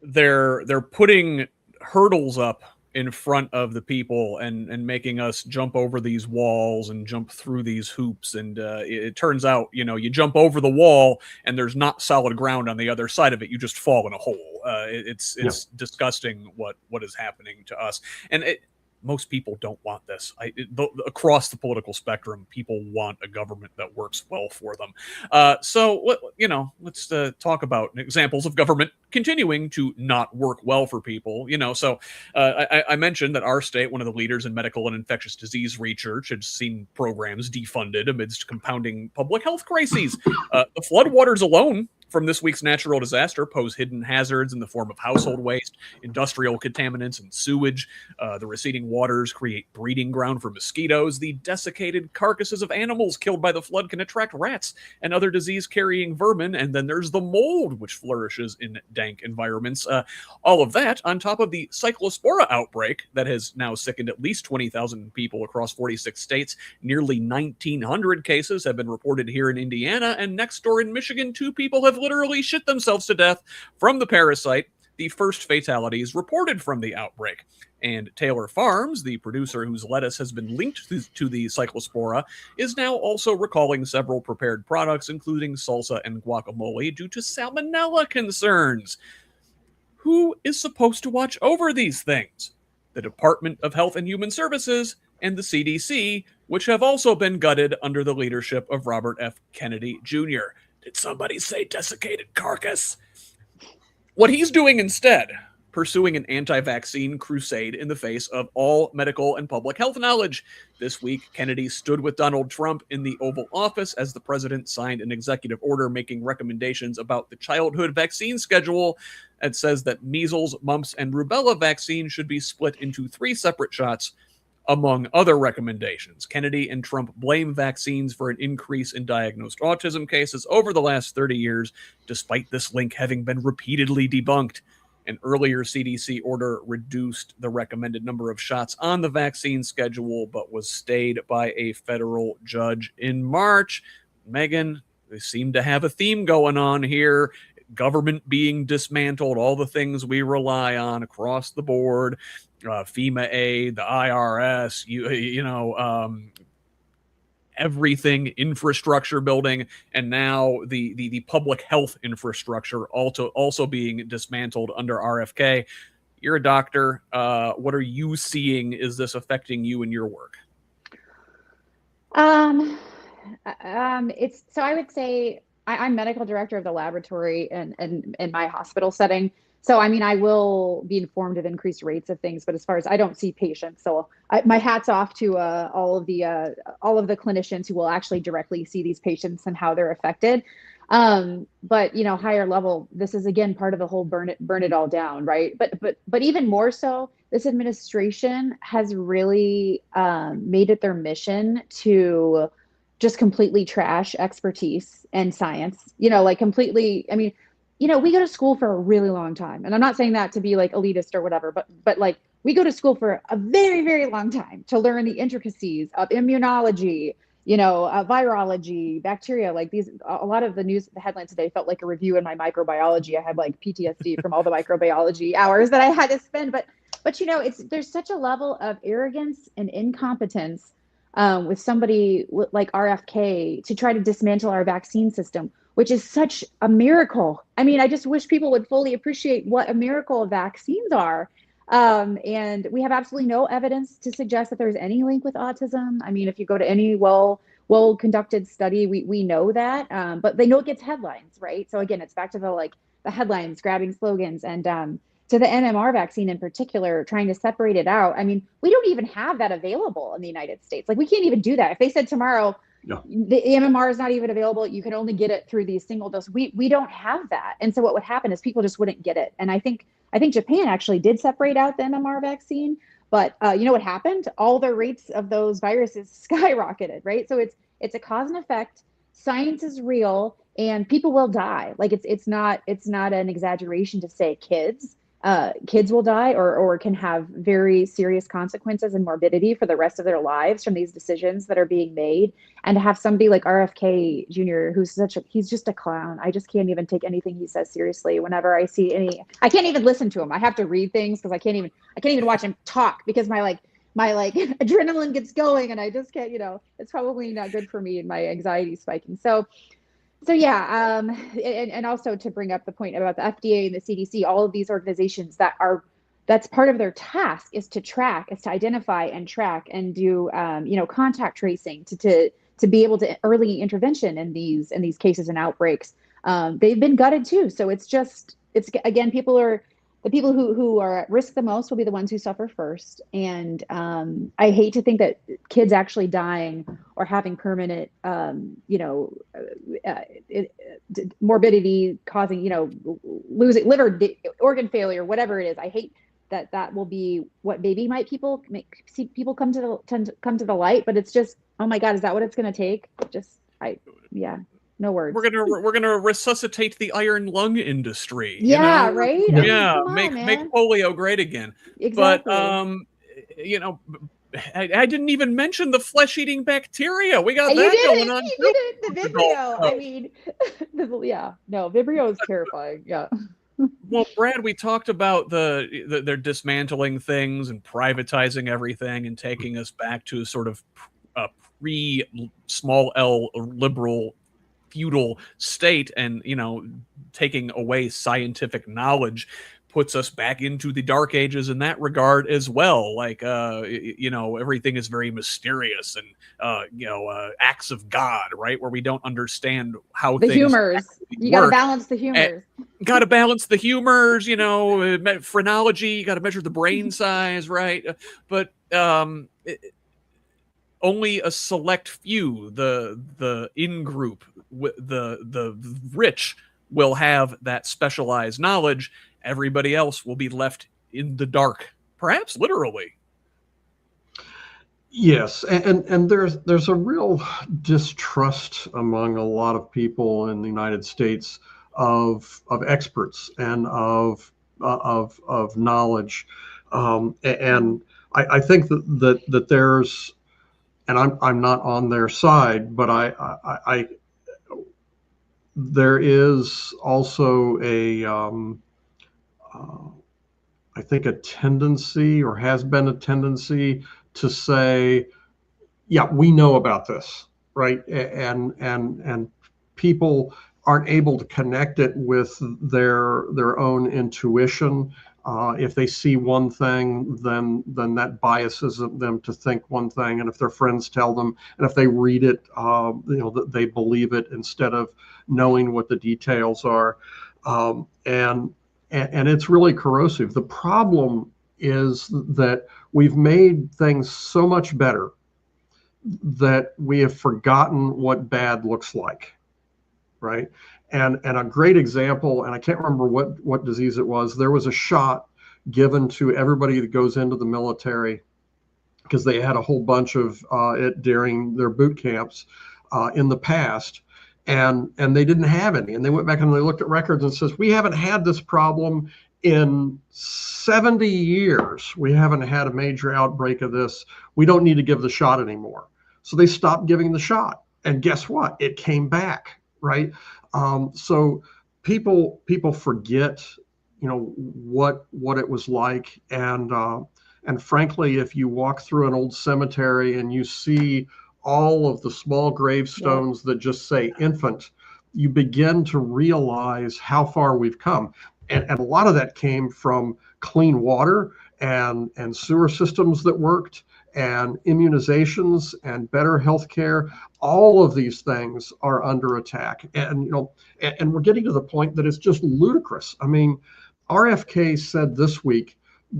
They're putting hurdles up in front of the people and making us jump over these walls and jump through these hoops. And it turns out, you jump over the wall and there's not solid ground on the other side of it. You just fall in a hole. It's disgusting what is happening to us. And most people don't want this. Across the political spectrum, people want a government that works well for them. So let's talk about examples of government continuing to not work well for people. So I mentioned that our state, one of the leaders in medical and infectious disease research, had seen programs defunded amidst compounding public health crises. The floodwaters alone from this week's natural disaster pose hidden hazards in the form of household waste, industrial contaminants, and sewage. The receding waters create breeding ground for mosquitoes. The desiccated carcasses of animals killed by the flood can attract rats and other disease-carrying vermin. And then there's the mold, which flourishes in dank environments. All of that on top of the cyclospora outbreak that has now sickened at least 20,000 people across 46 states. Nearly 1,900 cases have been reported here in Indiana, and next door in Michigan, 2 people have literally shit themselves to death from the parasite, the first fatalities reported from the outbreak. And Taylor Farms, the producer whose lettuce has been linked to the cyclospora, is now also recalling several prepared products, including salsa and guacamole, due to salmonella concerns. Who is supposed to watch over these things? The Department of Health and Human Services and the CDC, which have also been gutted under the leadership of Robert F. Kennedy Jr. Did somebody say desiccated carcass? What he's doing instead, pursuing an anti-vaccine crusade in the face of all medical and public health knowledge. This week, Kennedy stood with Donald Trump in the Oval Office as the president signed an executive order making recommendations about the childhood vaccine schedule. It says that measles, mumps, and rubella vaccine should be split into 3 separate shots, among other recommendations. Kennedy and Trump blame vaccines for an increase in diagnosed autism cases over the last 30 years, despite this link having been repeatedly debunked. An earlier CDC order reduced the recommended number of shots on the vaccine schedule, but was stayed by a federal judge in March. Megan, they seem to have a theme going on here. Government being dismantled, all the things we rely on across the board, FEMA aid, the IRS, everything, infrastructure building, and now the public health infrastructure also being dismantled under RFK. You're a doctor. What are you seeing? Is this affecting you in your work? It's so I would say I'm medical director of the laboratory and in my hospital setting. So, I mean, I will be informed of increased rates of things, but as far as I don't see patients, so my hat's off to all of the clinicians who will actually directly see these patients and how they're affected. But higher level, this is again part of the whole burn it all down, right? But even more so, this administration has really made it their mission to just completely trash expertise and science. Completely. I mean, we go to school for a really long time, and I'm not saying that to be like elitist or whatever, but like we go to school for a very, very long time to learn the intricacies of immunology, virology, bacteria, like these. A lot of the headlines today felt like a review in my microbiology. I had like PTSD from all the microbiology hours that I had to spend, but there's such a level of arrogance and incompetence with somebody like RFK to try to dismantle our vaccine system, which is such a miracle. I mean, I just wish people would fully appreciate what a miracle vaccines are. And we have absolutely no evidence to suggest that there's any link with autism. I mean, if you go to any well-conducted study, we know that, but they know it gets headlines, right? So again, it's back to the headlines, grabbing slogans, and to the MMR vaccine in particular, trying to separate it out. I mean, we don't even have that available in the United States. Like, we can't even do that. If they said tomorrow, no, the MMR is not even available, you can only get it through these single dose. We don't have that. And so what would happen is people just wouldn't get it. And I think Japan actually did separate out the MMR vaccine, but you know what happened? All the rates of those viruses skyrocketed, right? So it's a cause and effect. Science is real, and people will die. Like it's not an exaggeration to say kids will die or can have very serious consequences and morbidity for the rest of their lives from these decisions that are being made. And to have somebody like RFK Jr., he's just a clown. I just can't even take anything he says seriously. Whenever I see I can't even listen to him. I have to read things because I can't even watch him talk because my adrenaline gets going and I just can't, it's probably not good for me and my anxiety spiking. So yeah, and also to bring up the point about the FDA and the CDC, all of these organizations that's part of their task is to identify and track and do contact tracing to be able to early intervention in these cases and outbreaks. They've been gutted too, so it's again, the people who are at risk the most will be the ones who suffer first. And I hate to think that kids actually dying or having permanent, morbidity causing, losing liver organ failure, whatever it is. I hate that will be what maybe see people come to the light. But it's just, oh my God, is that what it's going to take? No words. We're gonna resuscitate the iron lung industry. Yeah, right. Yeah, make polio great again. Exactly. But I didn't even mention the flesh-eating bacteria. We got that going on. You did it. The Vibrio. I mean, Vibrio is terrifying. Yeah. Well, Brad, we talked about they're dismantling things and privatizing everything and taking us back to a sort of pre-small L liberal feudal state and taking away scientific knowledge. puts us back into the dark ages in that regard as well. Like, everything is very mysterious and, acts of God, right? Where we don't understand how the things humors. You got to balance the humors. Got to balance the humors, phrenology, you got to measure the brain size, right? But only a select few, the in-group, the rich, will have that specialized knowledge. Everybody else will be left in the dark, perhaps literally. Yes, and there's a real distrust among a lot of people in the United States of experts and of knowledge, and I think that there's, and I'm not on their side, but I there is also I think a tendency, or has been a tendency, to say, yeah, we know about this, right? And people aren't able to connect it with their own intuition. If they see one thing, then that biases them to think one thing. And if their friends tell them, and if they read it, that they believe it instead of knowing what the details are. And it's really corrosive. The problem is that we've made things so much better that we have forgotten what bad looks like, right? And a great example, and I can't remember what disease it was, there was a shot given to everybody that goes into the military, because they had a whole bunch of it during their boot camps in the past, and they didn't have any. And they went back and they looked at records and says, we haven't had this problem in 70 years. We haven't had a major outbreak of this. We don't need to give the shot anymore. So they stopped giving the shot. And guess what? It came back, right? So people forget, what it was like. And frankly, if you walk through an old cemetery and you see all of the small gravestones that just say infant, you begin to realize how far we've come. And a lot of that came from clean water and sewer systems that worked, and immunizations and better health care. All of these things are under attack. And we're getting to the point that it's just ludicrous. I mean, RFK said this week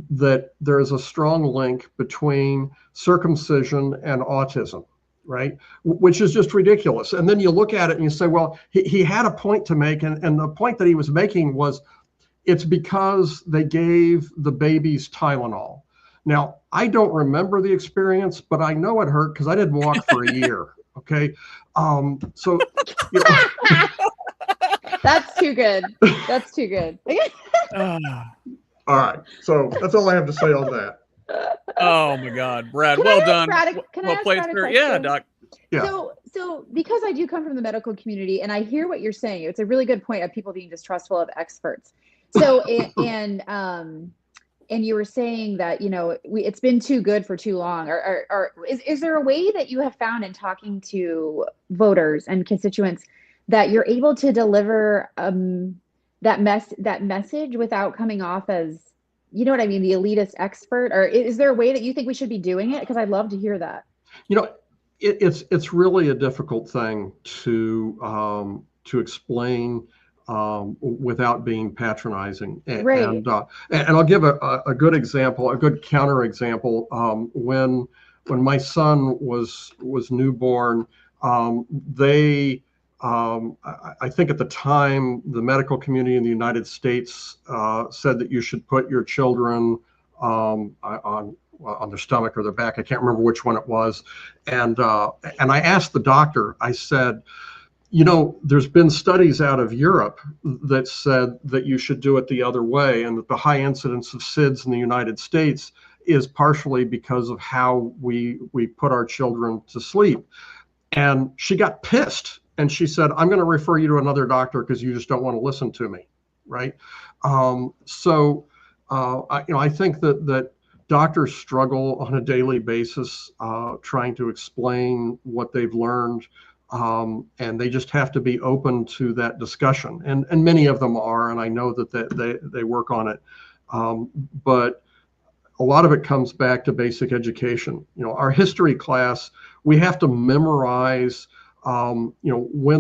that there is a strong link between circumcision and autism, right? Which is just ridiculous. And then you look at it and you say, well, he had a point to make. And the point that he was making was, it's because they gave the babies Tylenol. Now, I don't remember the experience, but I know it hurt because I didn't walk for a year. Okay. So. That's too good. That's too good. All right. So that's all I have to say on that. Oh my God, Brad. Well done. Well played, sir. Yeah, Doc. Yeah. So because I do come from the medical community and I hear what you're saying, it's a really good point of people being distrustful of experts. So, and you were saying that, it's been too good for too long, or is there a way that you have found in talking to voters and constituents that you're able to deliver that message without coming off as, the elitist expert? Or is there a way that you think we should be doing it? Because I'd love to hear that. It's really a difficult thing to explain without being patronizing. Right. And I'll give a good example, a good counter example. When my son was newborn, I think at the time, the medical community in the United States said that you should put your children on their stomach or their back. I can't remember which one it was. And I asked the doctor, I said, there's been studies out of Europe that said that you should do it the other way, and that the high incidence of SIDS in the United States is partially because of how we put our children to sleep. And she got pissed. And she said, I'm going to refer you to another doctor because you just don't want to listen to me, right? I think that doctors struggle on a daily basis trying to explain what they've learned. and they just have to be open to that discussion. And many of them are, and I know that they work on it. But a lot of it comes back to basic education. Our history class, we have to memorize when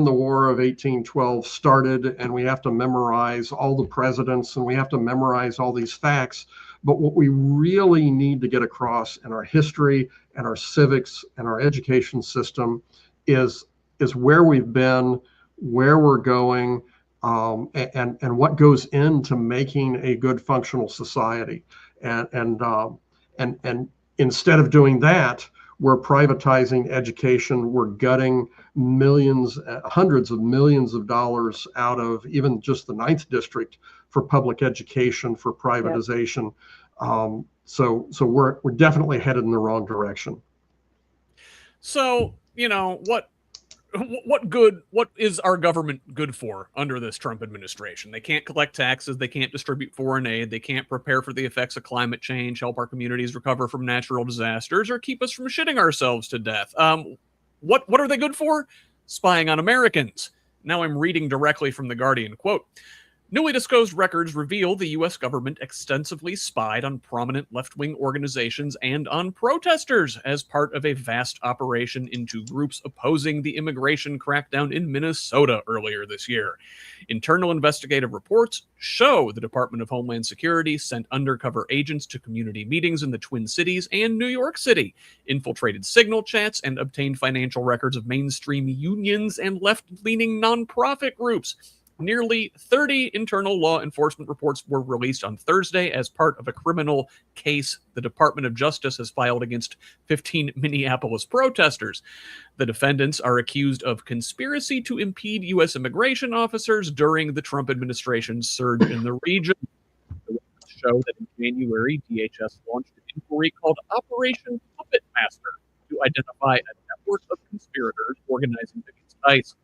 the War of 1812 started, and we have to memorize all the presidents, and we have to memorize all these facts. But what we really need to get across in our history and our civics and our education system is where we've been, where we're going, and what goes into making a good functional society. And instead of doing that, we're privatizing education. We're gutting millions, hundreds of millions of dollars out of even just the 9th district for public education, for privatization. Yep. So we're definitely headed in the wrong direction. So, what is our government good for under this Trump administration? They can't collect taxes, they can't distribute foreign aid, they can't prepare for the effects of climate change, help our communities recover from natural disasters, or keep us from shitting ourselves to death. What are they good for? Spying on Americans. Now I'm reading directly from The Guardian. Quote, newly disclosed records reveal the U.S. government extensively spied on prominent left-wing organizations and on protesters as part of a vast operation into groups opposing the immigration crackdown in Minnesota earlier this year. Internal investigative reports show the Department of Homeland Security sent undercover agents to community meetings in the Twin Cities and New York City, infiltrated signal chats, and obtained financial records of mainstream unions and left-leaning nonprofit groups. Nearly 30 internal law enforcement reports were released on Thursday as part of a criminal case the Department of Justice has filed against 15 Minneapolis protesters. The defendants are accused of conspiracy to impede U.S. immigration officers during the Trump administration's surge in the region. The records show that in January, DHS launched an inquiry called Operation Puppet Master to identify a network of conspirators organizing against ICE.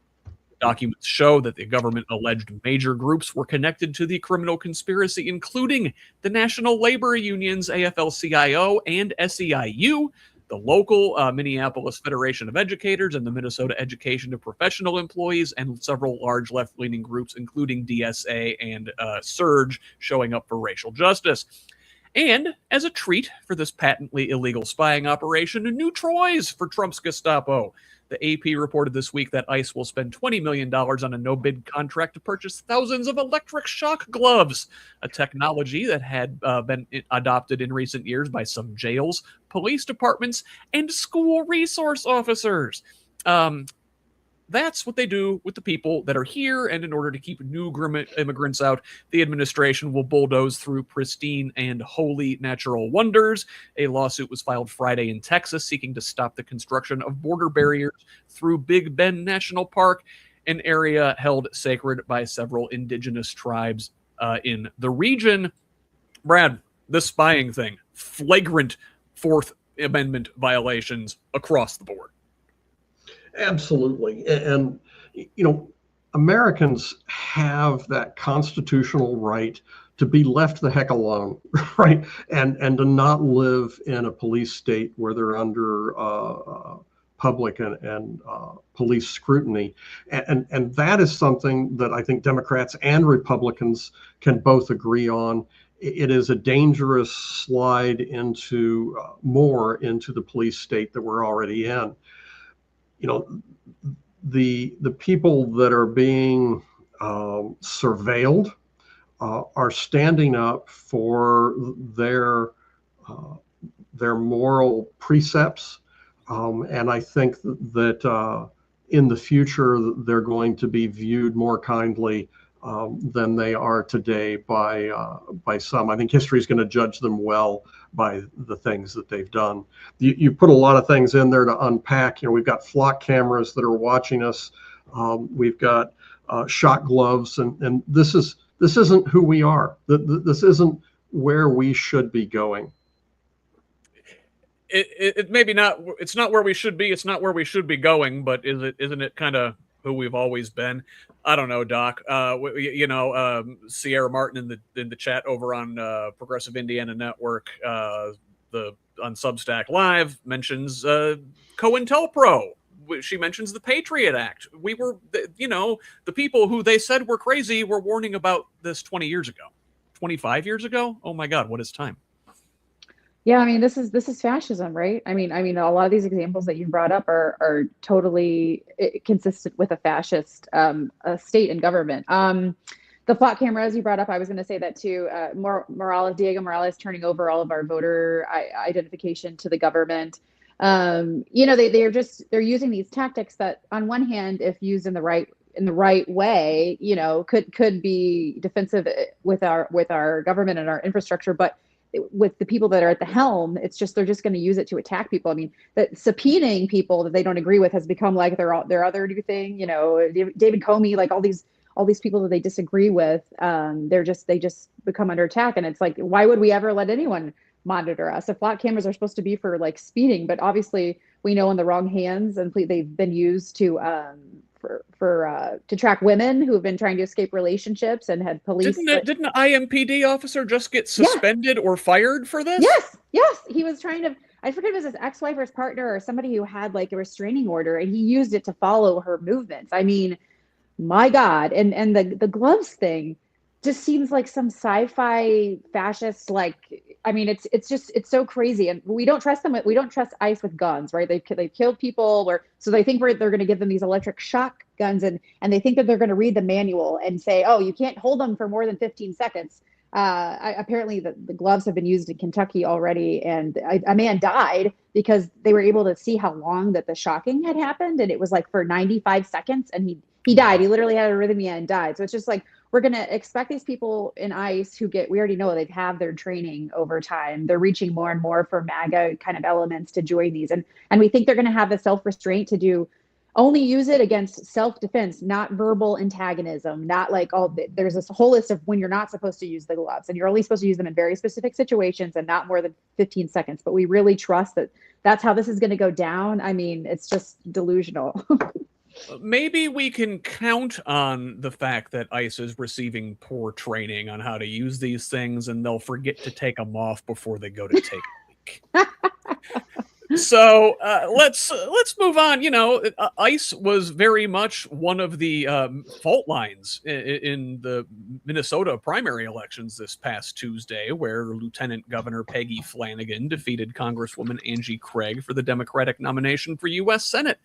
Documents show that the government alleged major groups were connected to the criminal conspiracy, including the National Labor Unions, AFL-CIO, and SEIU, the local Minneapolis Federation of Educators, and the Minnesota Education of Professional Employees, and several large left-leaning groups, including DSA and Surge, showing up for racial justice. And as a treat for this patently illegal spying operation, new Troys for Trump's Gestapo. The AP reported this week that ICE will spend $20 million on a no-bid contract to purchase thousands of electric shock gloves, a technology that had been adopted in recent years by some jails, police departments, and school resource officers. That's what they do with the people that are here, and in order to keep new immigrants out, the administration will bulldoze through pristine and holy natural wonders. A lawsuit was filed Friday in Texas seeking to stop the construction of border barriers through Big Bend National Park, an area held sacred by several indigenous tribes in the region. Brad, this spying thing, flagrant Fourth Amendment violations across the board. Absolutely. And, Americans have that constitutional right to be left the heck alone, right? And to not live in a police state where they're under public and police scrutiny. And that is something that I think Democrats and Republicans can both agree on. It is a dangerous slide into more into the police state that we're already in. The people that are being surveilled are standing up for their moral precepts, and I think that in the future they're going to be viewed more kindly than they are today by some. I think history is going to judge them well by the things that they've done. You put a lot of things in there to unpack. We've got flock cameras that are watching us. We've got shot gloves, and this isn't who we are. This isn't where we should be going. It maybe not. It's not where we should be. It's not where we should be going. But isn't it kind of who we've always been? I don't know, Doc. Sierra Martin in the chat over on Progressive Indiana Network, on Substack Live mentions COINTELPRO, she mentions the Patriot Act. We were, the people who they said were crazy were warning about this 20 years ago, 25 years ago. Oh my God, what is time? Yeah, I mean, this is fascism, right? I mean, a lot of these examples that you brought up are totally consistent with a fascist state and government. The plot cameras you brought up, I was going to say that too. Diego Morales turning over all of our voter identification to the government. They're using these tactics that, on one hand, if used in the right way, could be defensive with our government and our infrastructure, but with the people that are at the helm, they're just going to use it to attack people. I mean, that subpoenaing people that they don't agree with has become like their other new thing. David Comey, like all these people that they disagree with, they just become under attack. And it's like, why would we ever let anyone monitor us? If flat cameras are supposed to be for like speeding, but obviously we know in the wrong hands, and they've been used to track women who have been trying to escape relationships and had police. Didn't an IMPD officer just get suspended or fired for this? Yes. He was trying to, I forget if it was his ex-wife or his partner or somebody who had like a restraining order, and he used it to follow her movements. I mean, my God. And the gloves thing just seems like some sci-fi fascist, it's so crazy. And we don't trust them. We don't trust ICE with guns, right? They've killed people, so they think they're going to give them these electric shock guns, and they think that they're going to read the manual and say, oh, you can't hold them for more than 15 seconds. Apparently the gloves have been used in Kentucky already, and a man died because they were able to see how long that the shocking had happened, and it was like for 95 seconds, and he died. He literally had arrhythmia and died. So it's just like, we're going to expect these people in ICE we already know they've had their training over time. They're reaching more and more for MAGA kind of elements to join these. And we think they're going to have the self-restraint to only use it against self-defense, not verbal antagonism, not like, there's this whole list of when you're not supposed to use the gloves, and you're only supposed to use them in very specific situations and not more than 15 seconds. But we really trust that that's how this is going to go down. I mean, it's just delusional. Maybe we can count on the fact that ICE is receiving poor training on how to use these things, and they'll forget to take them off before they go to take a leak. So let's move on. ICE was very much one of the fault lines in the Minnesota primary elections this past Tuesday, where Lieutenant Governor Peggy Flanagan defeated Congresswoman Angie Craig for the Democratic nomination for U.S. Senate.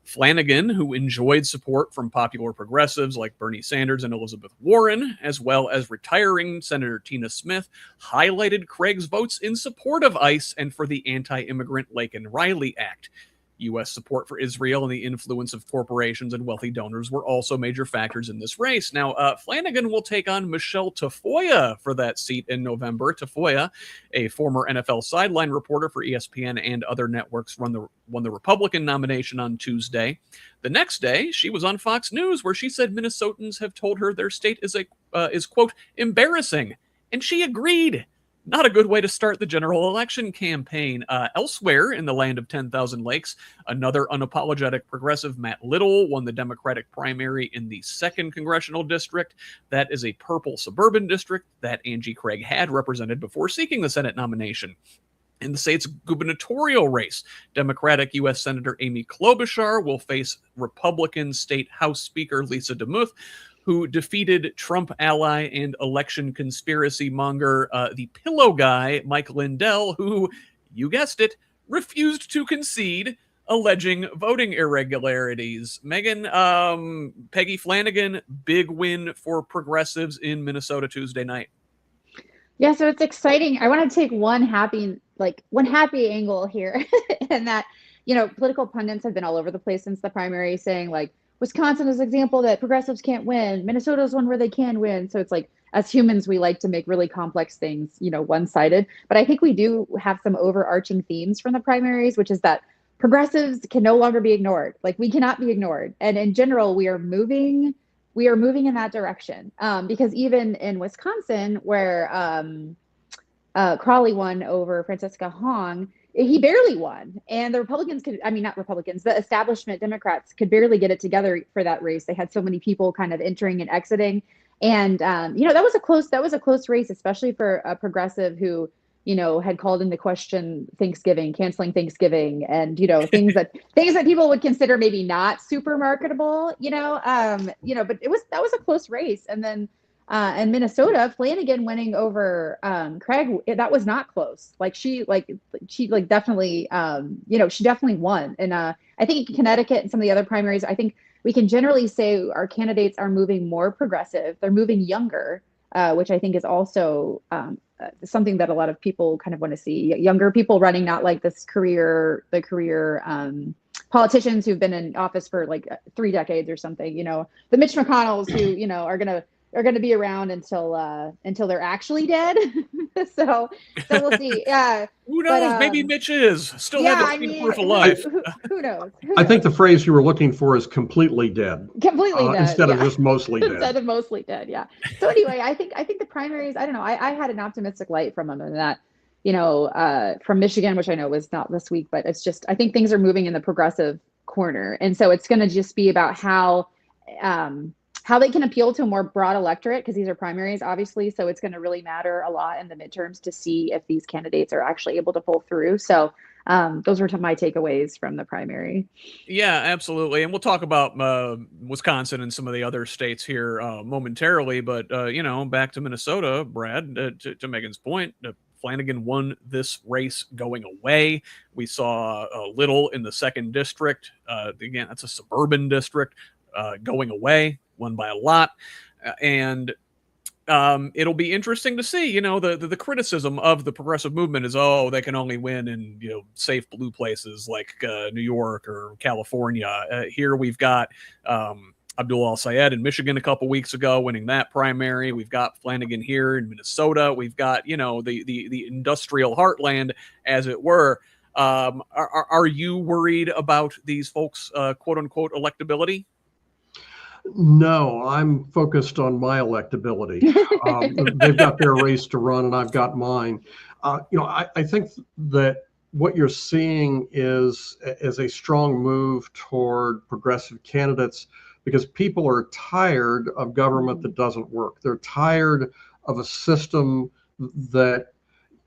Flanagan, who enjoyed support from popular progressives like Bernie Sanders and Elizabeth Warren, as well as retiring Senator Tina Smith, highlighted Craig's votes in support of ICE and for the anti-immigrant Laken-Riley Act. U.S. support for Israel and the influence of corporations and wealthy donors were also major factors in this race. Now, Flanagan will take on Michelle Tafoya for that seat in November. Tafoya, a former NFL sideline reporter for ESPN and other networks, won the Republican nomination on Tuesday. The next day, she was on Fox News, where she said Minnesotans have told her their state is quote, embarrassing. And she agreed. Not a good way to start the general election campaign. Elsewhere in the land of 10,000 lakes, another unapologetic progressive, Matt Little, won the Democratic primary in the 2nd Congressional District. That is a purple suburban district that Angie Craig had represented before seeking the Senate nomination. In the state's gubernatorial race, Democratic U.S. Senator Amy Klobuchar will face Republican State House Speaker Lisa DeMuth, who defeated Trump ally and election conspiracy monger, the pillow guy, Mike Lindell, who, you guessed it, refused to concede, alleging voting irregularities. Megan, Peggy Flanagan, big win for progressives in Minnesota Tuesday night. Yeah, so it's exciting. I want to take one happy angle here, and that, political pundits have been all over the place since the primary, saying like, Wisconsin is an example that progressives can't win. Minnesota is one where they can win. So it's like, as humans, we like to make really complex things, one-sided. But I think we do have some overarching themes from the primaries, which is that progressives can no longer be ignored. Like, we cannot be ignored. And in general, we are moving in that direction. Because even in Wisconsin, where Crawley won over Francesca Hong, he barely won. And the the establishment Democrats could barely get it together for that race. They had so many people kind of entering and exiting. And, that was a close race, especially for a progressive who had called into question Thanksgiving, canceling Thanksgiving, and things that people would consider maybe not super marketable, but that was a close race. And then in Minnesota, Flanagan winning over Craig, that was not close. She definitely she definitely won. And I think in Connecticut and some of the other primaries, I think we can generally say our candidates are moving more progressive. They're moving younger, which I think is also something that a lot of people kind of want to see. Younger people running, not like the career politicians who've been in office for like 3 decades or something. The Mitch McConnells who are gonna be around until they're actually dead. so we'll see. Yeah. Who knows? But, maybe Mitch is still have the proof of life. Who knows? I think the phrase you were looking for is completely dead. Completely dead. Instead of just mostly dead. Instead of mostly dead, yeah. So anyway, I think the primaries, I don't know, I had an optimistic light from them, and that, from Michigan, which I know was not this week, but it's just, I think things are moving in the progressive corner. And so it's going to just be about how they can appeal to a more broad electorate, because these are primaries, obviously. So it's going to really matter a lot in the midterms to see if these candidates are actually able to pull through. So those were my takeaways from the primary. Yeah, absolutely. And we'll talk about Wisconsin and some of the other states here momentarily. But, back to Minnesota, Brad, to Megan's point, Flanagan won this race going away. We saw Little in the 2nd district. Again, that's a suburban district, going away, won by a lot. And it'll be interesting to see, the criticism of the progressive movement is, they can only win in, safe blue places like New York or California. Here we've got Abdul Al-Sayed in Michigan a couple weeks ago, winning that primary. We've got Flanagan here in Minnesota. We've got, the industrial heartland, as it were. Are you worried about these folks, quote unquote, electability? No, I'm focused on my electability. They've got their race to run, and I've got mine. I think that what you're seeing is a strong move toward progressive candidates, because people are tired of government that doesn't work. They're tired of a system that,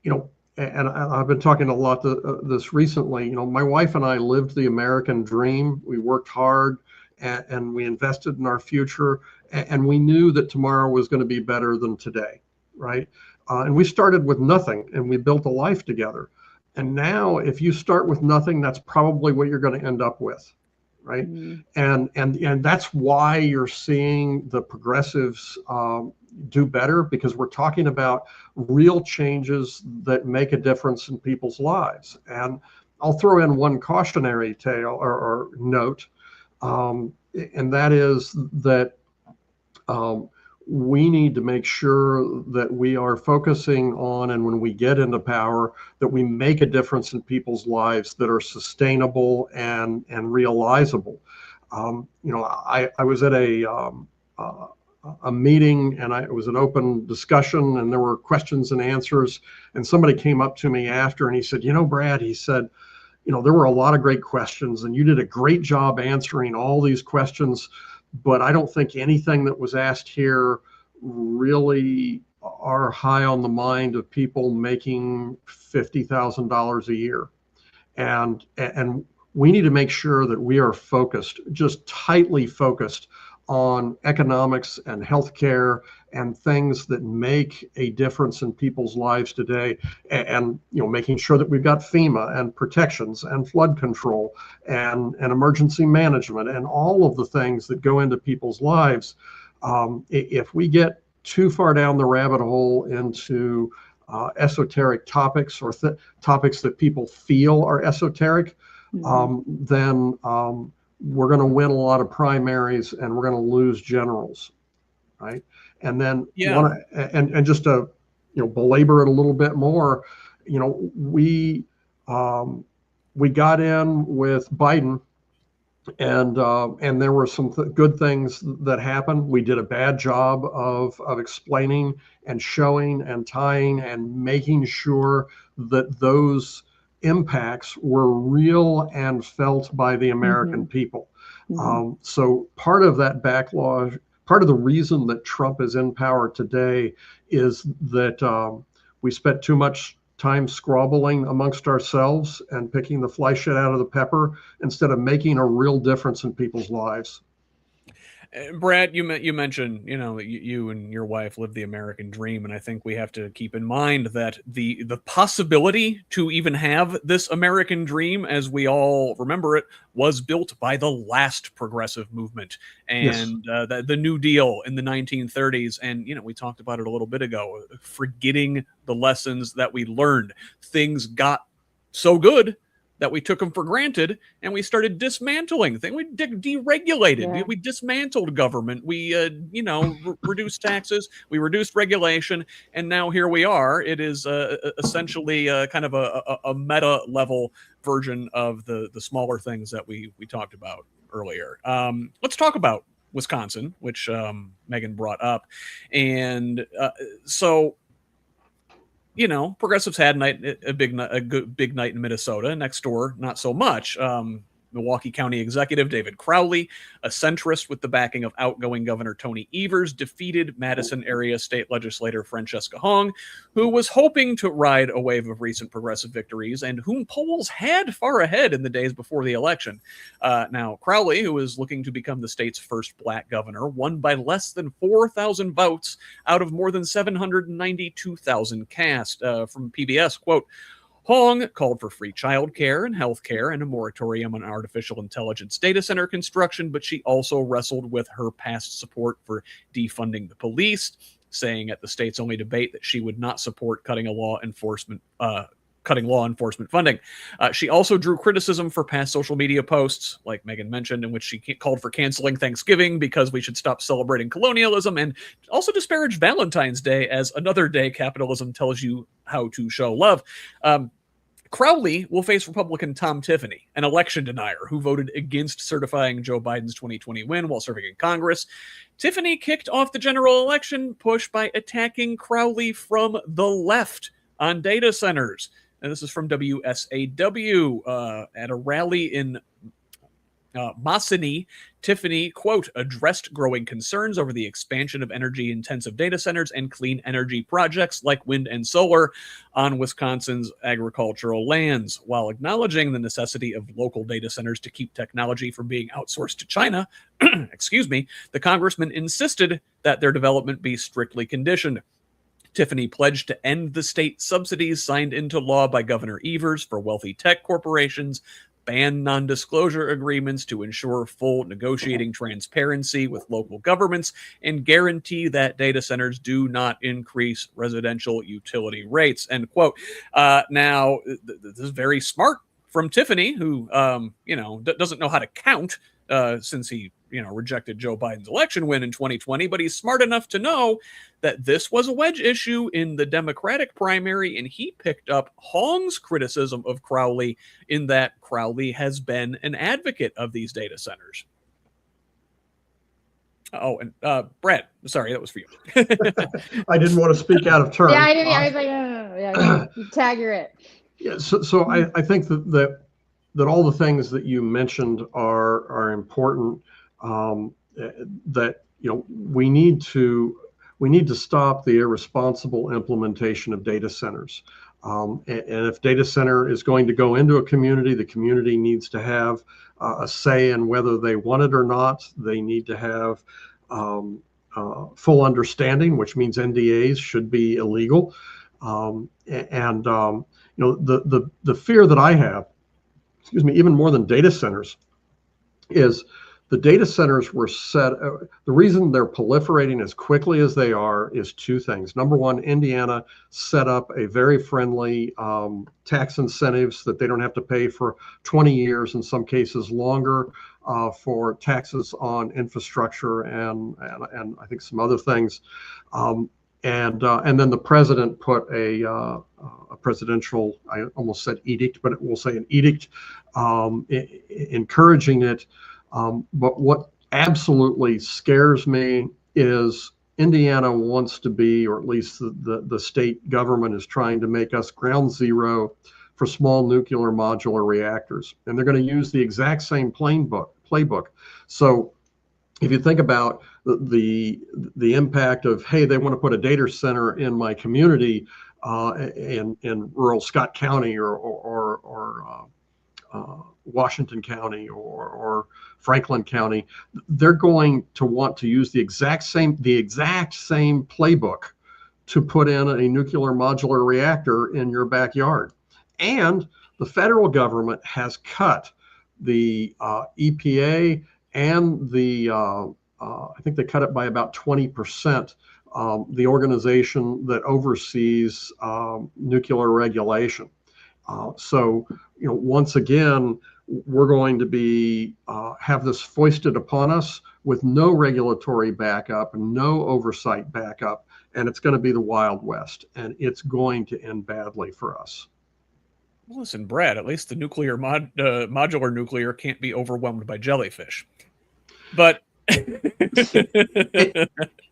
and I've been talking a lot this recently. My wife and I lived the American dream. We worked hard. And we invested in our future, and we knew that tomorrow was going to be better than today, right? And we started with nothing, and we built a life together. And now, if you start with nothing, that's probably what you're going to end up with, right? Mm-hmm. And that's why you're seeing the progressives do better, because we're talking about real changes that make a difference in people's lives. And I'll throw in one cautionary tale or note. And that is that we need to make sure that we are focusing on, and when we get into power, that we make a difference in people's lives that are sustainable and realizable. I was at a meeting, and it was an open discussion, and there were questions and answers, and somebody came up to me after, and he said, Brad, he said, there were a lot of great questions, and you did a great job answering all these questions, but I don't think anything that was asked here really are high on the mind of people making $50,000 a year. And we need to make sure that we are focused, just tightly focused on economics and healthcare and things that make a difference in people's lives today, and making sure that we've got FEMA and protections and flood control and emergency management and all of the things that go into people's lives. If we get too far down the rabbit hole into esoteric topics or topics that people feel are esoteric, then we're going to win a lot of primaries and we're going to lose generals, right? And then and just to belabor it a little bit more, we got in with Biden, and there were some good things that happened. We did a bad job of explaining and showing and tying and making sure that those impacts were real and felt by the American people. So part of that backlog, part of the reason that Trump is in power today is that we spent too much time squabbling amongst ourselves and picking the fly shit out of the pepper instead of making a real difference in people's lives. Brad, you mentioned, you and your wife live the American dream, and I think we have to keep in mind that the possibility to even have this American dream, as we all remember it, was built by the last progressive movement and the New Deal in the 1930s. And we talked about it a little bit ago, forgetting the lessons that we learned. Things got so good that we took them for granted, and we started dismantling things. We deregulated. Yeah. We dismantled government. We, reduced taxes. We reduced regulation, and now here we are. It is essentially kind of a meta level version of the smaller things that we talked about earlier. Let's talk about Wisconsin, which Megan brought up, and so. Progressives had a big night in Minnesota. Next door, not so much. Milwaukee County Executive David Crowley, a centrist with the backing of outgoing Governor Tony Evers, defeated Madison area state legislator Francesca Hong, who was hoping to ride a wave of recent progressive victories and whom polls had far ahead in the days before the election. Now, Crowley, who is looking to become the state's first black governor, won by less than 4,000 votes out of more than 792,000 cast. From PBS, quote, Hong called for free childcare and health care and a moratorium on artificial intelligence data center construction, but she also wrestled with her past support for defunding the police, saying at the state's only debate that she would not support cutting law enforcement funding. She also drew criticism for past social media posts, like Megan mentioned, in which she called for canceling Thanksgiving because we should stop celebrating colonialism, and also disparaged Valentine's Day as another day capitalism tells you how to show love. Crowley will face Republican Tom Tiffany, an election denier who voted against certifying Joe Biden's 2020 win while serving in Congress. Tiffany kicked off the general election push by attacking Crowley from the left on data centers. And this is from WSAW at a rally in Mosinee. Tiffany, quote, addressed growing concerns over the expansion of energy-intensive data centers and clean energy projects like wind and solar on Wisconsin's agricultural lands, while acknowledging the necessity of local data centers to keep technology from being outsourced to China. Excuse me. The congressman insisted that their development be strictly conditioned. Tiffany pledged to end the state subsidies signed into law by Governor Evers for wealthy tech corporations, ban non-disclosure agreements to ensure full negotiating transparency with local governments, and guarantee that data centers do not increase residential utility rates, end quote. Now, this is very smart from Tiffany, who, doesn't know how to count since he, rejected Joe Biden's election win in 2020, but he's smart enough to know that this was a wedge issue in the Democratic primary, and he picked up Hong's criticism of Crowley in that Crowley has been an advocate of these data centers. Oh, and Brad, sorry, that was for you. I didn't want to speak out of turn. Yeah, I was like, yeah, tagger it. Yeah, so I think that all the things that you mentioned are important. That we need to stop the irresponsible implementation of data centers. And if data center is going to go into a community, the community needs to have a say in whether they want it or not. They need to have full understanding, which means NDAs should be illegal. The fear that I have, even more than data centers, is the data centers were set. The reason they're proliferating as quickly as they are is two things. Number one, Indiana set up a very friendly tax incentives that they don't have to pay for 20 years, in some cases longer, for taxes on infrastructure and I think some other things. And then the president put a presidential, I almost said edict, but we'll say an edict, encouraging it. But what absolutely scares me is Indiana wants to be, or at least the state government is trying to make us ground zero for small nuclear modular reactors. And they're going to use the exact same playbook. So if you think about the impact of, hey, they want to put a data center in my community in rural Scott County or Washington County or Franklin County. They're going to want to use the exact same playbook to put in a nuclear modular reactor in your backyard. And the federal government has cut the EPA and the I think they cut it by about 20%. The organization that oversees nuclear regulation. So, once again, we're going to be have this foisted upon us with no regulatory backup, no oversight backup, and it's going to be the Wild West, and it's going to end badly for us. Well, listen, Brad, at least the nuclear modular nuclear can't be overwhelmed by jellyfish. But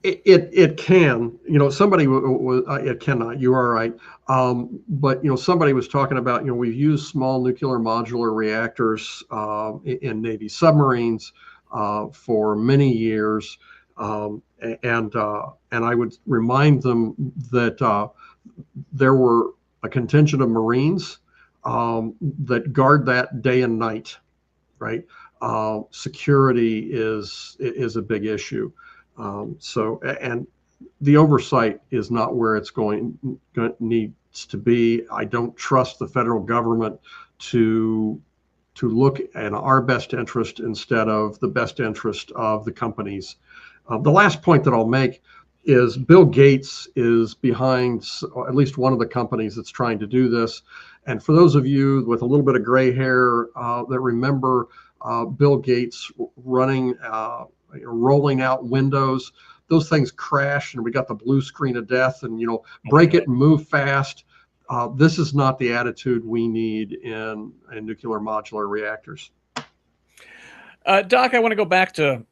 it can, somebody was, it cannot, you are right. But, somebody was talking about, we've used small nuclear modular reactors in Navy submarines for many years. And I would remind them that there were a contingent of Marines that guard that day and night, right? Security is a big issue. So, and the oversight is not where it's needs to be. I don't trust the federal government to look at our best interest instead of the best interest of the companies. The last point that I'll make is Bill Gates is behind at least one of the companies that's trying to do this. And for those of you with a little bit of gray hair that remember Bill Gates rolling out Windows, those things crashed and we got the blue screen of death and, break it and move fast. This is not the attitude we need in nuclear modular reactors. Doc, I want to go back to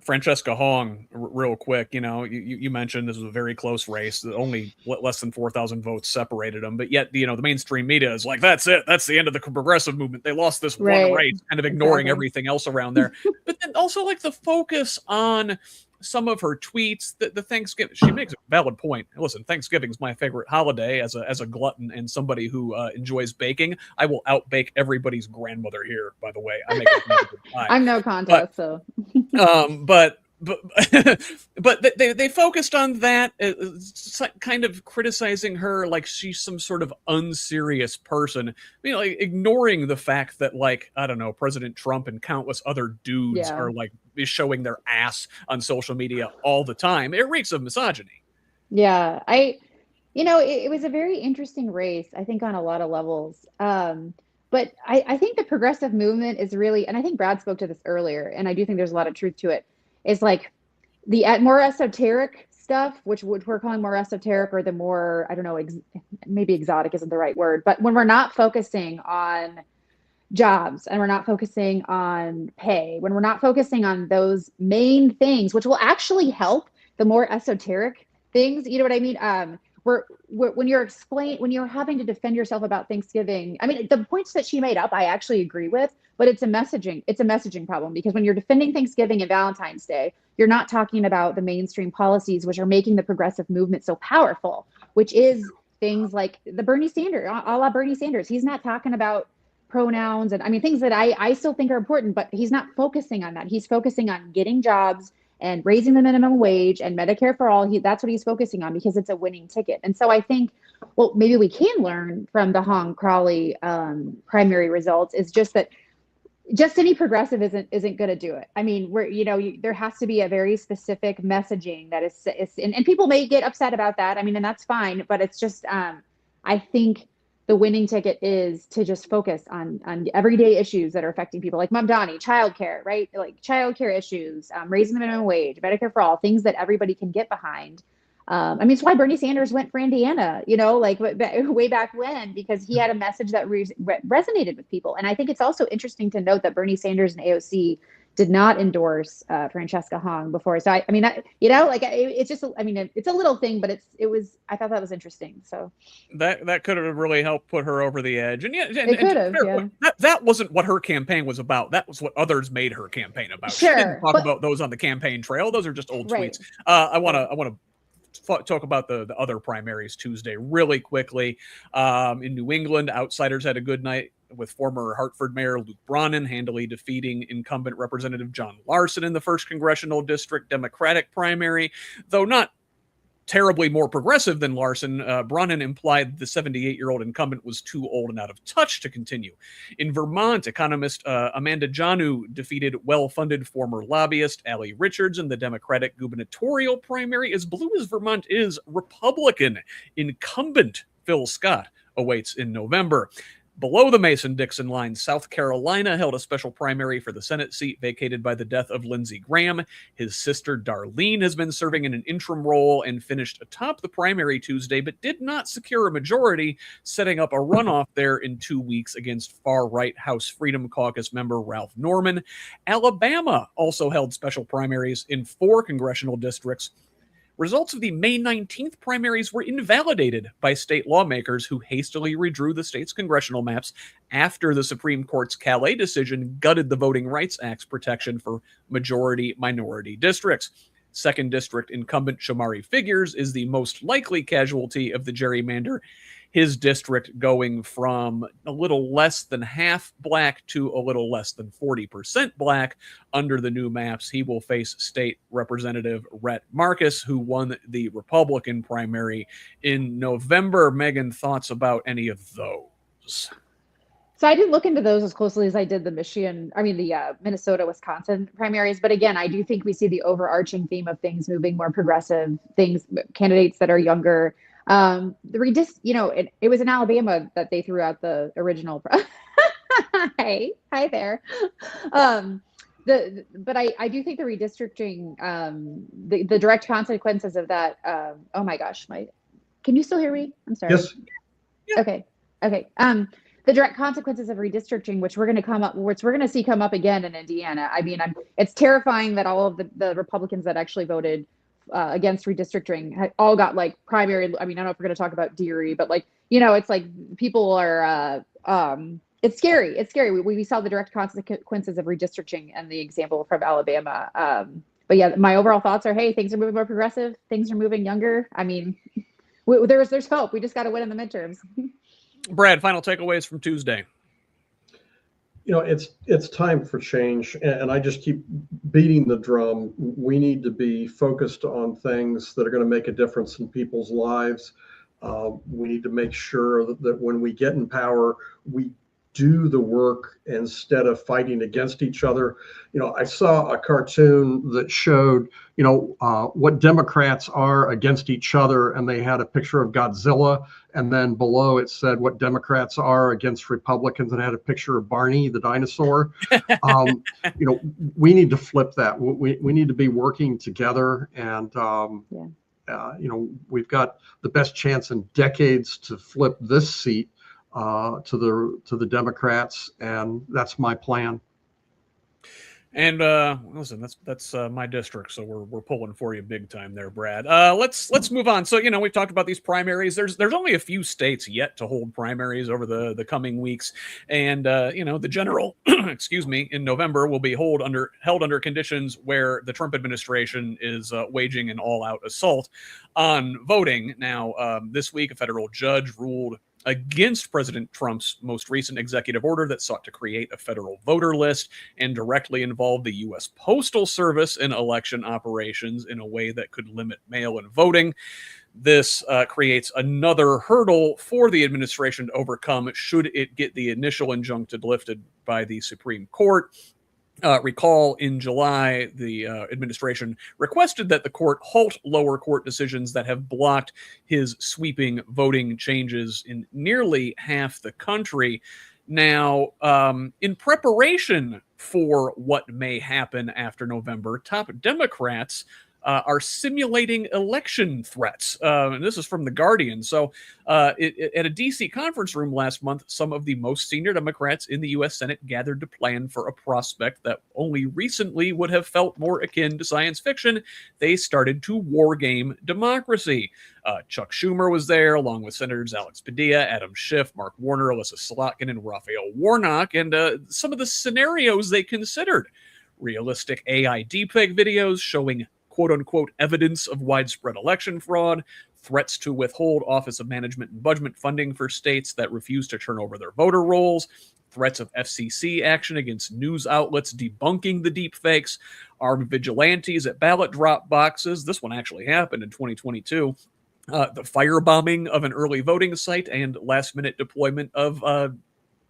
Francesca Hong real quick. You mentioned this was a very close race. Only less than 4,000 votes separated them. But yet, the mainstream media is like, that's it. That's the end of the progressive movement. They lost this one race, kind of ignoring everything else around there. But then also like the focus on some of her tweets, the Thanksgiving, she makes a valid point. Listen, Thanksgiving's my favorite holiday as a glutton and somebody who enjoys baking. I will outbake everybody's grandmother here, by the way. I make a good pie. I'm no contest, so. But they focused on that, kind of criticizing her like she's some sort of unserious person. Like ignoring the fact that, like, I don't know, President Trump and countless other dudes are like showing their ass on social media all the time. It reeks of misogyny. Yeah, it was a very interesting race, I think, on a lot of levels. But I think the progressive movement is really, and I think Brad spoke to this earlier, and I do think there's a lot of truth to it, is like the more esoteric stuff, which we're calling more esoteric, or the more, I don't know, maybe exotic isn't the right word, but when we're not focusing on jobs and we're not focusing on pay, when we're not focusing on those main things, which will actually help the more esoteric things, you know what I mean? When you're having to defend yourself about Thanksgiving, I mean, the points that she made up, I actually agree with, but it's a messaging problem, because when you're defending Thanksgiving and Valentine's Day, you're not talking about the mainstream policies, which are making the progressive movement so powerful, which is things like the Bernie Sanders, a la Bernie Sanders. He's not talking about pronouns and, I mean, things that I still think are important, but he's not focusing on that. He's focusing on getting jobs and raising the minimum wage and Medicare for all. That's what he's focusing on, because it's a winning ticket. And so I think, well, maybe we can learn from the Hong Crawley primary results is just that just any progressive isn't going to do it. I mean, there has to be a very specific messaging that is and people may get upset about that. I mean, and that's fine, but it's just, I think the winning ticket is to just focus on everyday issues that are affecting people, like Mamdani, childcare, right? Like childcare issues, raising the minimum wage, Medicare for all, things that everybody can get behind. I mean, it's why Bernie Sanders went for Indiana, like way back when, because he had a message that resonated with people. And I think it's also interesting to note that Bernie Sanders and AOC did not endorse Francesca Hong before. So I mean, it's just, I mean, it's a little thing, but I thought that was interesting. So that could have really helped put her over the edge. And it could have, yeah. That wasn't what her campaign was about. That was what others made her campaign about. Sure, she didn't talk about those on the campaign trail. Those are just old tweets. I want to talk about the other primaries Tuesday really quickly. In New England, outsiders had a good night with former Hartford Mayor Luke Brannan handily defeating incumbent Representative John Larson in the 1st Congressional District Democratic primary. Though not terribly more progressive than Larson, Brannan implied the 78-year-old incumbent was too old and out of touch to continue. In Vermont, economist Amanda Janu defeated well-funded former lobbyist Allie Richards in the Democratic gubernatorial primary. As blue as Vermont is, Republican incumbent Phil Scott awaits in November. Below the Mason-Dixon line, South Carolina held a special primary for the Senate seat vacated by the death of Lindsey Graham. His sister Darlene has been serving in an interim role and finished atop the primary Tuesday, but did not secure a majority, setting up a runoff there in 2 weeks against far-right House Freedom Caucus member Ralph Norman. Alabama also held special primaries in 4 congressional districts. Results of the May 19th primaries were invalidated by state lawmakers who hastily redrew the state's congressional maps after the Supreme Court's Calais decision gutted the Voting Rights Act's protection for majority-minority districts. 2nd District incumbent Shamari Figures is the most likely casualty of the gerrymander, his district going from a little less than half black to a little less than 40% black. Under the new maps, he will face State Representative Rhett Marcus, who won the Republican primary in November. Megan, thoughts about any of those? So I didn't look into those as closely as I did the Minnesota, Wisconsin primaries. But again, I do think we see the overarching theme of things moving more progressive, candidates that are younger. It was in Alabama that they threw out the original. Hi there. But I do think the redistricting, the direct consequences of that. Oh my gosh, can you still hear me? I'm sorry. Yes. Okay. The direct consequences of redistricting, which we're going to see come up again in Indiana. I mean, it's terrifying that all of the Republicans that actually voted against redistricting all got like primary. I mean, I don't know if we're going to talk about Deary, but it's like people are. It's scary. It's scary. We saw the direct consequences of redistricting and the example from Alabama. But yeah, my overall thoughts are, hey, things are moving more progressive. Things are moving younger. I mean, there's hope. We just got to win in the midterms. Brad, final takeaways from Tuesday. It's time for change, and I just keep beating the drum. We need to be focused on things that are going to make a difference in people's lives. We need to make sure that when we get in power, we do the work instead of fighting against each other. I saw a cartoon that showed, what Democrats are against each other, and they had a picture of Godzilla, and then below it said what Democrats are against Republicans, and had a picture of Barney the dinosaur. We need to flip that. We need to be working together, and we've got the best chance in decades to flip this seat to the Democrats, and that's my plan. And listen, that's my district, so we're pulling for you big time there, Brad. Let's move on. So we've talked about these primaries. There's only a few states yet to hold primaries over the coming weeks, and the general, excuse me, in November will be held under conditions where the Trump administration is waging an all-out assault on voting. Now, this week, a federal judge ruled against President Trump's most recent executive order that sought to create a federal voter list and directly involve the U.S. Postal Service in election operations in a way that could limit mail-in voting. This creates another hurdle for the administration to overcome should it get the initial injunction lifted by the Supreme Court. Recall in July, the administration requested that the court halt lower court decisions that have blocked his sweeping voting changes in nearly half the country. Now, in preparation for what may happen after November, top Democrats are simulating election threats. And this is from The Guardian. So at a D.C. conference room last month, some of the most senior Democrats in the U.S. Senate gathered to plan for a prospect that only recently would have felt more akin to science fiction. They started to wargame democracy. Chuck Schumer was there, along with Senators Alex Padilla, Adam Schiff, Mark Warner, Alyssa Slotkin, and Raphael Warnock, and some of the scenarios they considered. Realistic AI deepfake videos showing quote-unquote evidence of widespread election fraud, threats to withhold Office of Management and Budget funding for states that refuse to turn over their voter rolls, threats of FCC action against news outlets debunking the deepfakes, armed vigilantes at ballot drop boxes. This one actually happened in 2022. The firebombing of an early voting site and last-minute deployment of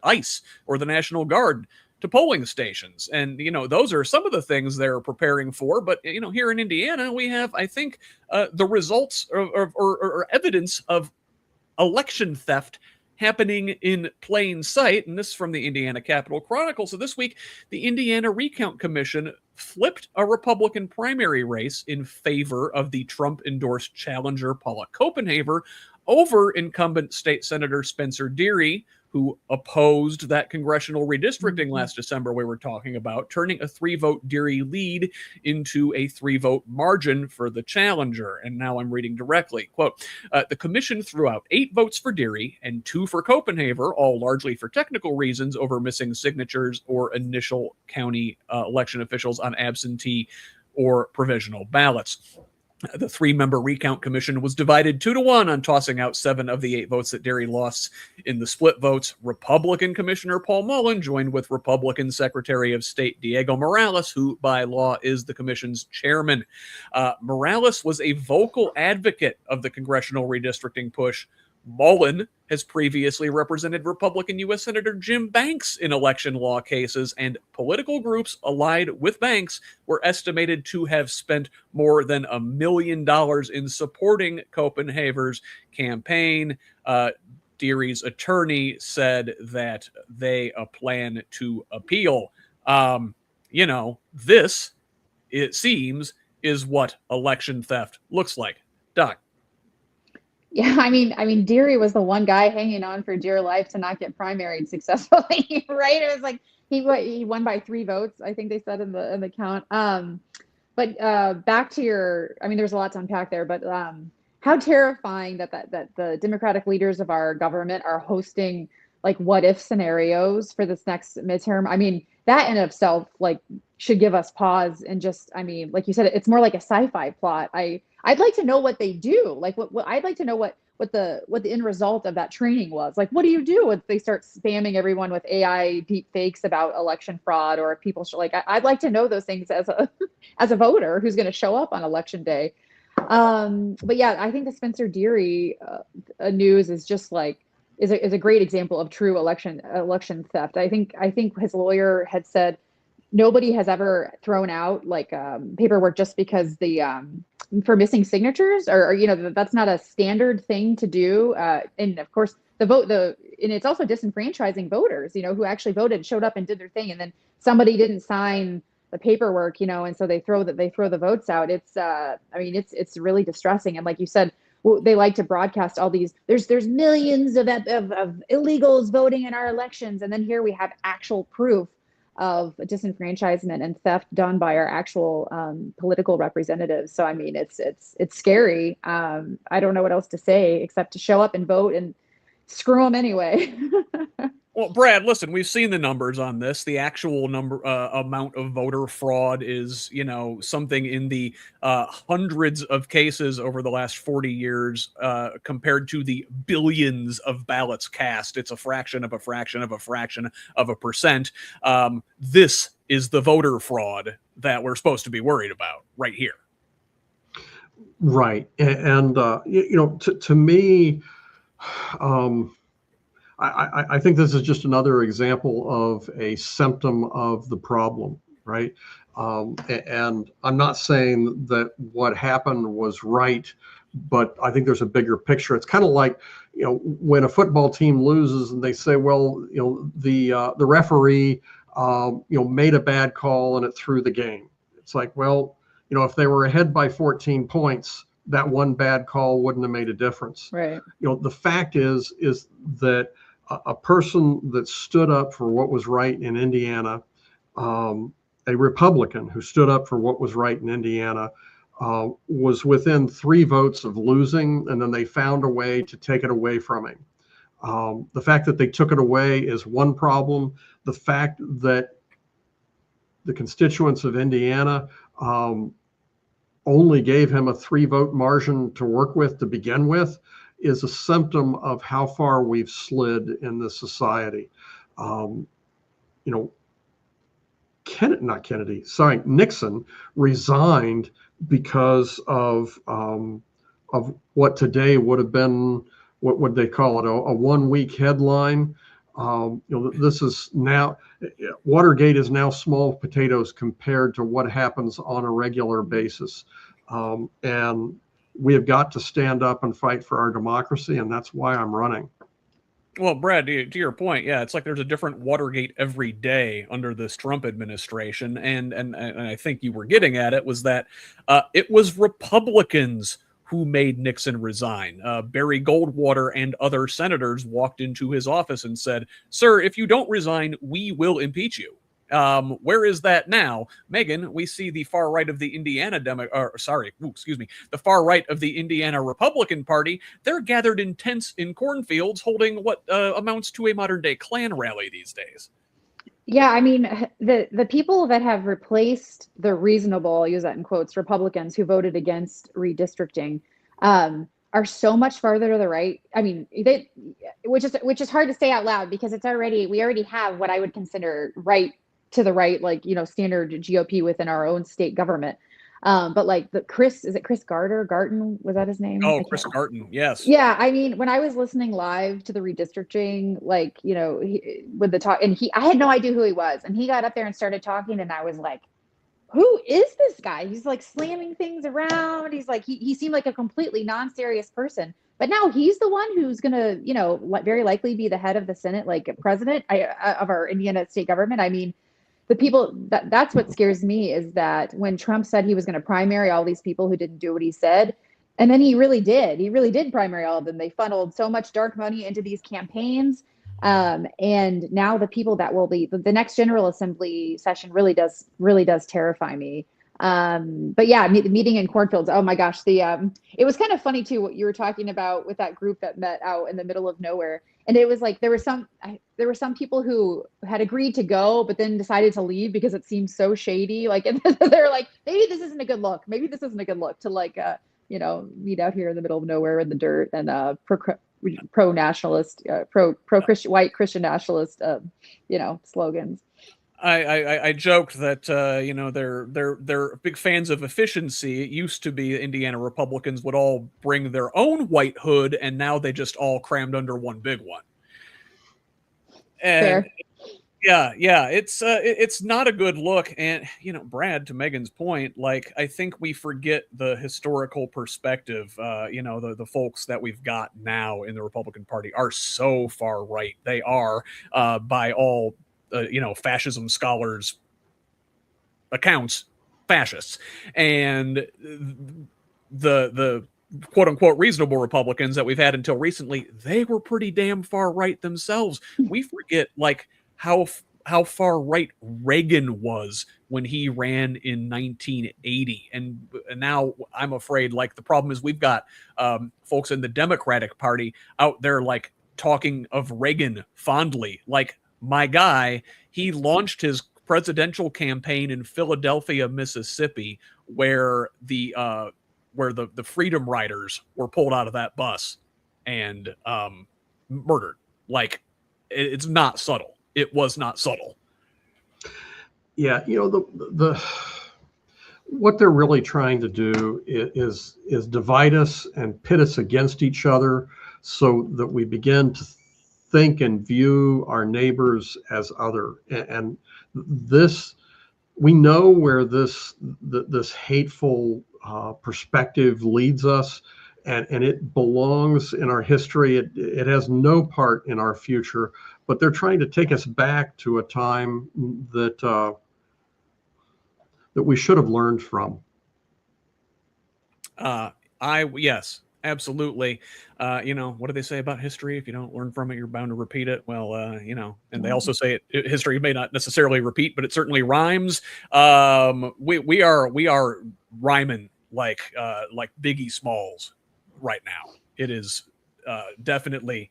ICE or the National Guard to polling stations. And, those are some of the things they're preparing for. But, here in Indiana, we have, I think, the results or evidence of election theft happening in plain sight. And this is from the Indiana Capitol Chronicle. So this week, the Indiana Recount Commission flipped a Republican primary race in favor of the Trump-endorsed challenger Paula Copenhaver over incumbent state senator Spencer Deery, who opposed that congressional redistricting last December we were talking about, turning a 3-vote Deery lead into a 3-vote margin for the challenger. And now I'm reading directly. Quote, the commission threw out 8 votes for Deery and 2 for Copenhaver, all largely for technical reasons over missing signatures or initial county election officials on absentee or provisional ballots. The 3-member recount commission was divided 2-1 on tossing out 7 of the 8 votes that Deery lost. In the split votes, Republican Commissioner Paul Mullen joined with Republican Secretary of State Diego Morales, who by law is the commission's chairman. Morales was a vocal advocate of the congressional redistricting push. Mullen has previously represented Republican U.S. Senator Jim Banks in election law cases, and political groups allied with Banks were estimated to have spent more than $1 million in supporting Copenhaver's campaign. Deery's attorney said that they plan to appeal. This, it seems, is what election theft looks like. Doc. Yeah, I mean, Deery was the one guy hanging on for dear life to not get primaried successfully, right? It was like he won by 3 votes, I think they said in the count. But back to there's a lot to unpack there, but how terrifying that the Democratic leaders of our government are hosting like what if scenarios for this next midterm. I mean, that in itself should give us pause and just, like you said, it's more like a sci-fi plot. I'd like to know what they do. Like what I'd like to know what the end result of that training was. Like, what do you do if they start spamming everyone with AI deep fakes about election fraud, or if people I'd like to know those things as a voter who's going to show up on election day. But yeah, I think the Spencer Deery news is just is a great example of true election theft. I think his lawyer had said nobody has ever thrown out paperwork just because for missing signatures or that's not a standard thing to do. And of course and it's also disenfranchising voters, who actually voted, showed up and did their thing. And then somebody didn't sign the paperwork, and so they throw the votes out. It's really distressing. And like you said, they like to broadcast all these, there's millions of illegals voting in our elections. And then here we have actual proof of disenfranchisement and theft done by our actual political representatives. So, it's scary. I don't know what else to say except to show up and vote and screw them anyway. Well, Brad, listen, we've seen the numbers on this. The actual amount of voter fraud is, something in the hundreds of cases over the last 40 years compared to the billions of ballots cast. It's a fraction of a fraction of a fraction of a percent. This is the voter fraud that we're supposed to be worried about right here. Right. And to me, I think this is just another example of a symptom of the problem, right? And I'm not saying that what happened was right, but I think there's a bigger picture. It's kind of like, when a football team loses and they say, well, the referee, made a bad call and it threw the game. It's like, well, if they were ahead by 14 points, that one bad call wouldn't have made a difference. Right. The fact is that a person that stood up for what was right in Indiana, a Republican who stood up for what was right in Indiana, was within 3 votes of losing, and then they found a way to take it away from him. The fact that they took it away is one problem. The fact that the constituents of Indiana only gave him a 3-vote margin to work with to begin with is a symptom of how far we've slid in this society. Nixon resigned because of what today would have been, what would they call it, a 1-week headline. This is now, Watergate is now small potatoes compared to what happens on a regular basis. And we have got to stand up and fight for our democracy, and that's why I'm running. Well, Brad, to your point, yeah, it's like there's a different Watergate every day under this Trump administration, and I think you were getting at it, was that it was Republicans who made Nixon resign. Barry Goldwater and other senators walked into his office and said, "Sir, if you don't resign, we will impeach you." Where is that now? Megan, we see the far right of the the far right of the Indiana Republican Party. They're gathered in tents in cornfields holding what amounts to a modern day Klan rally these days. Yeah, I mean, the people that have replaced the reasonable, I'll use that in quotes, Republicans who voted against redistricting are so much farther to the right. I mean, which is hard to say out loud because we already have what I would consider right to the right, like, standard GOP within our own state government. But like is it Chris Garton? Was that his name? Oh, Chris Garton. Yes. Yeah. I mean, when I was listening live to the redistricting, like, with the talk, and I had no idea who he was. And he got up there and started talking. And I was like, who is this guy? He's like slamming things around. He's like, he seemed like a completely non-serious person. But now he's the one who's going to, very likely be the head of the Senate, like president of our Indiana state government. I mean, the people that's what scares me is that when Trump said he was going to primary all these people who didn't do what he said, and then he really did primary all of them. They funneled so much dark money into these campaigns. And now the people that will be the next General Assembly session really does terrify me. But yeah, the meeting in cornfields. Oh my gosh. It was kind of funny too, what you were talking about with that group that met out in the middle of nowhere. And it was like, there were some people who had agreed to go, but then decided to leave because it seemed so shady. Like, and they're like, maybe this isn't a good look. Maybe this isn't a good look to like, meet out here in the middle of nowhere in the dirt and, pro-nationalist, pro-Christian, white Christian nationalist, slogans. I joked that they're big fans of efficiency. It used to be Indiana Republicans would all bring their own white hood, and now they just all crammed under one big one. And Fair. Yeah, it's not a good look. And Brad, to Megan's point, like I think we forget the historical perspective. The folks that we've got now in the Republican Party are so far right. They are by all fascism scholars' accounts, fascists, and the quote unquote reasonable Republicans that we've had until recently, they were pretty damn far right themselves. We forget like how far right Reagan was when he ran in 1980, and now I'm afraid like the problem is we've got folks in the Democratic Party out there like talking of Reagan fondly, like. My guy, he launched his presidential campaign in Philadelphia, Mississippi, where the Freedom Riders were pulled out of that bus and murdered. Like, it's not subtle. It was not subtle. Yeah, what they're really trying to do is divide us and pit us against each other, so that we begin to think and view our neighbors as other. And this, we know where this hateful perspective leads us, and it belongs in our history. It has no part in our future, but they're trying to take us back to a time that we should have learned from. Yes, absolutely. What do they say about history? If you don't learn from it, you're bound to repeat it. Well, and they also say history may not necessarily repeat, but it certainly rhymes. We are rhyming like Biggie Smalls right now. It is definitely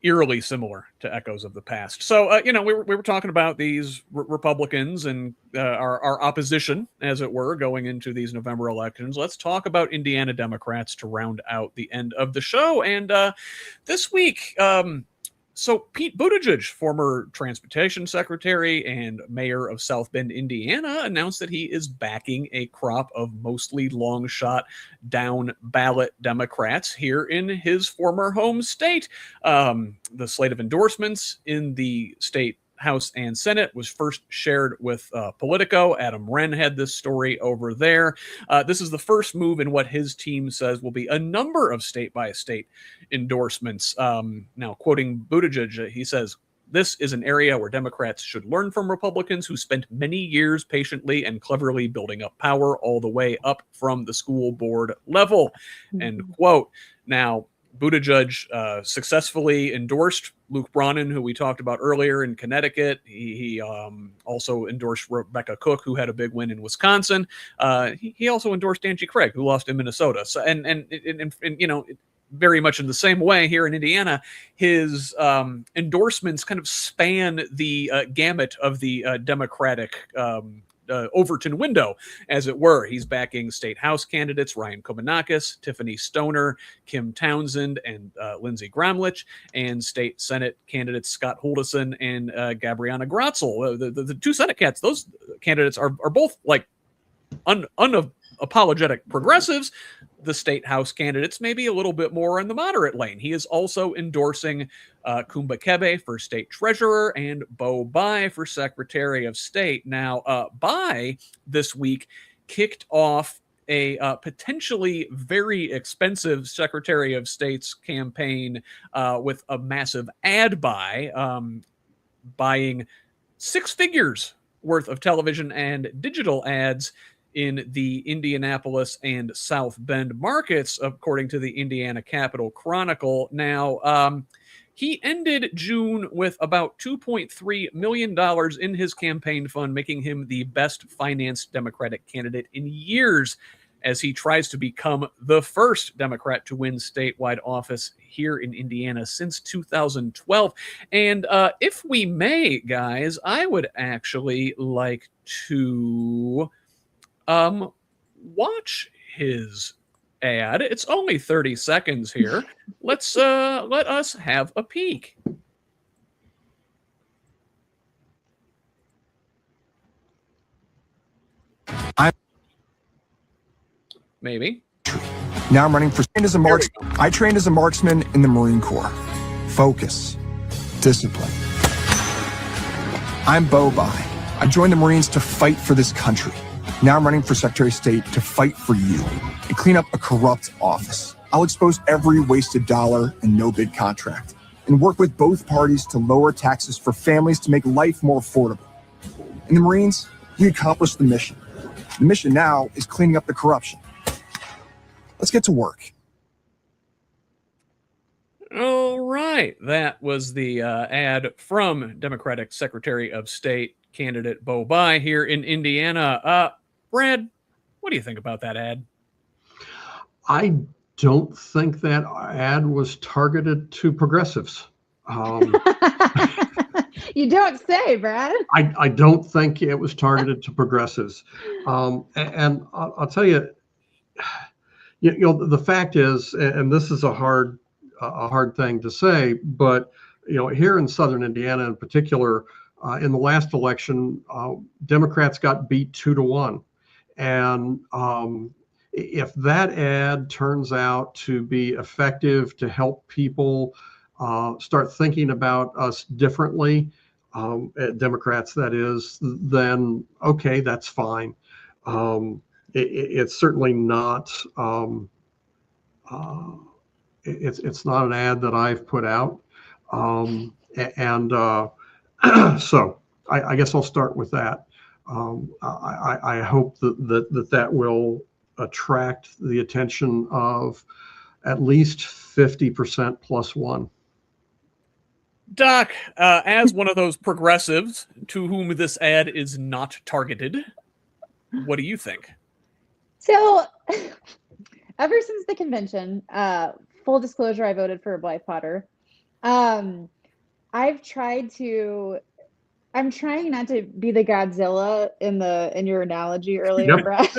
eerily similar to echoes of the past. So, we were talking about these Republicans and our opposition, as it were, going into these November elections. Let's talk about Indiana Democrats to round out the end of the show. And this week, so Pete Buttigieg, former transportation secretary and mayor of South Bend, Indiana, announced that he is backing a crop of mostly long shot down ballot Democrats here in his former home state. The slate of endorsements in the state House and Senate was first shared with Politico. Adam Wren had this story over there. This is the first move in what his team says will be a number of state-by-state endorsements. Now, quoting Buttigieg, he says, "This is an area where Democrats should learn from Republicans who spent many years patiently and cleverly building up power all the way up from the school board level." End quote. Now, Buttigieg successfully endorsed Luke Braunen, who we talked about earlier in Connecticut. He also endorsed Rebecca Cook, who had a big win in Wisconsin. He also endorsed Angie Craig, who lost in Minnesota. So, and very much in the same way here in Indiana, his endorsements kind of span the gamut of the Democratic Overton window, as it were. He's backing state House candidates Ryan Kobanakis, Tiffany Stoner, Kim Townsend, and Lindsey Gromlich, and state Senate candidates Scott Huldeson and Gabriana Grotzel. The two Senate cats, those candidates are both like unapologetic progressives. The state House candidates maybe a little bit more in the moderate lane. He is also endorsing Kumba Kebe for state treasurer and Beau Bayh for secretary of state. Now, Bayh this week kicked off a potentially very expensive secretary of state's campaign with a massive ad buy, buying 6 figures worth of television and digital ads in the Indianapolis and South Bend markets, according to the Indiana Capital Chronicle. Now, he ended June with about $2.3 million in his campaign fund, making him the best financed Democratic candidate in years, as he tries to become the first Democrat to win statewide office here in Indiana since 2012. And if we may, guys, I would actually like to watch his ad. It's only 30 seconds here. Let us have a peek. Maybe. Now I'm running for as a marksman. I trained as a marksman in the Marine Corps. Focus, discipline. I'm Beau Bayh. I joined the Marines to fight for this country. Now I'm running for Secretary of State to fight for you and clean up a corrupt office. I'll expose every wasted dollar and no-bid contract and work with both parties to lower taxes for families to make life more affordable. In the Marines, we accomplished the mission. The mission now is cleaning up the corruption. Let's get to work. All right. That was the ad from Democratic Secretary of State candidate Beau Bayh here in Indiana. Brad, what do you think about that ad? I don't think that ad was targeted to progressives. You don't say, Brad. I don't think it was targeted to progressives. And I'll tell you, the fact is, and this is a hard thing to say, but here in Southern Indiana in particular, in the last election, Democrats got beat 2-1. And if that ad turns out to be effective to help people start thinking about us differently, Democrats that is, then okay, that's fine. It's certainly not. It's not an ad that I've put out, so I guess I'll start with that. I hope that will attract the attention of at least 50% plus one. Doc, as one of those progressives to whom this ad is not targeted, what do you think? So, ever since the convention, full disclosure, I voted for Blythe Potter. I'm trying not to be the Godzilla in your analogy earlier, Yep. Brad.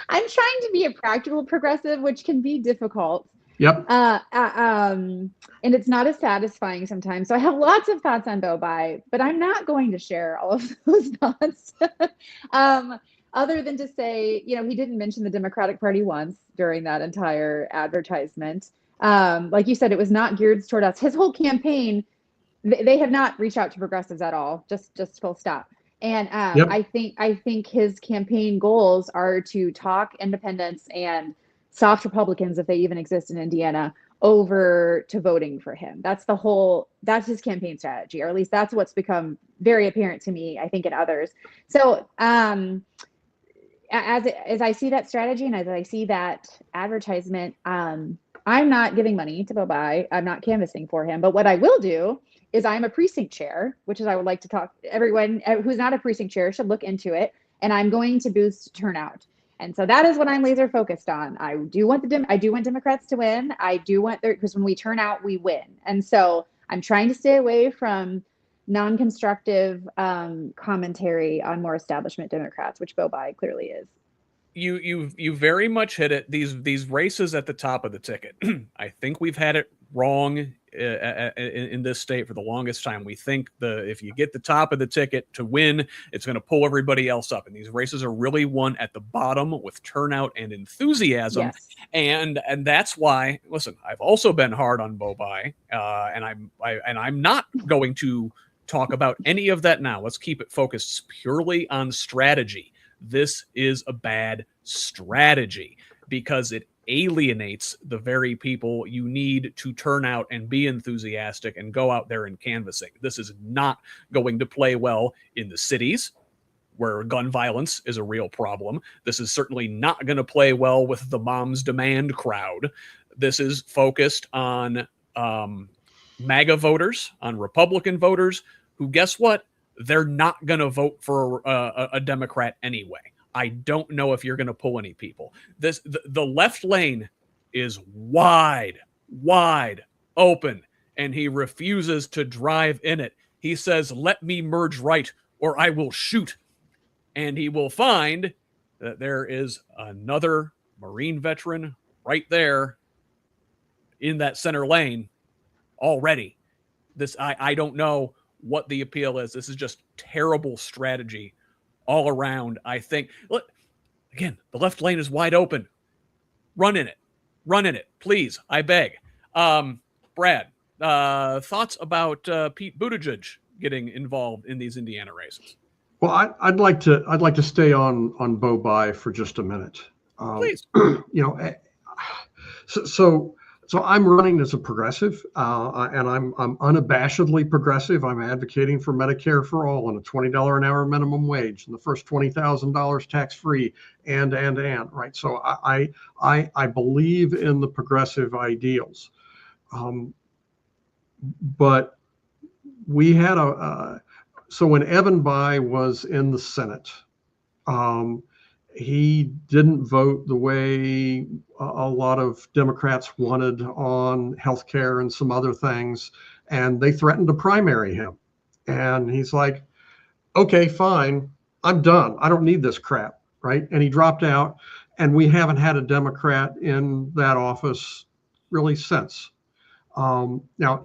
I'm trying to be a practical progressive, which can be difficult. Yep. And it's not as satisfying sometimes. So I have lots of thoughts on Beau Bayh, but I'm not going to share all of those thoughts. Other than to say, he didn't mention the Democratic Party once during that entire advertisement. Like you said, it was not geared toward us. His whole campaign, they have not reached out to progressives at all. Just full stop. And Yep. I think his campaign goals are to talk independents and soft Republicans, if they even exist in Indiana, over to voting for him. That's his campaign strategy, or at least that's what's become very apparent to me, I think, and others. So as I see that strategy and as I see that advertisement, I'm not giving money to Beau Bayh. I'm not canvassing for him. But what I will do is I'm a precinct chair, which is I would like to talk, everyone who's not a precinct chair should look into it. And I'm going to boost turnout. And so that is what I'm laser focused on. I do want Democrats to win. I do want because when we turn out, we win. And so I'm trying to stay away from non-constructive commentary on more establishment Democrats, which Beau Bayh clearly is. You very much hit it. These races at the top of the ticket. I think we've had it wrong in this state for the longest time. We think if you get the top of the ticket to win, it's going to pull everybody else up. And these races are really won at the bottom with turnout and enthusiasm. Yes. And that's why, listen, I've also been hard on Beau Bayh, and I'm not going to talk about any of that now. Let's keep it focused purely on strategy. This is a bad strategy because it alienates the very people you need to turn out and be enthusiastic and go out there and canvassing. This is not going to play well in the cities where gun violence is a real problem. This is certainly not going to play well with the Moms Demand crowd. This is focused on MAGA voters, on Republican voters who, guess what? They're not going to vote for a Democrat anyway. I don't know if you're going to pull any people. The left lane is wide open, and he refuses to drive in it. He says, "Let me merge right, or I will shoot." And he will find that there is another Marine veteran right there in that center lane already. I don't know what the appeal is. This is just terrible strategy all around. I think, look, again, the left lane is wide open. Run in it, please. I beg. Brad, thoughts about Pete Buttigieg getting involved in these Indiana races? Well, I'd like to stay on Beau Bayh for just a minute. Please. So I'm running as a progressive, and I'm unabashedly progressive. I'm advocating for Medicare for all and a $20 an hour minimum wage and the first $20,000 tax free, and right. So I believe in the progressive ideals, but we had so when Evan Bayh was in the Senate, he didn't vote the way a lot of Democrats wanted on healthcare and some other things, and they threatened to primary him. And he's like, okay, fine, I'm done. I don't need this crap, right? And he dropped out, and we haven't had a Democrat in that office really since. Now,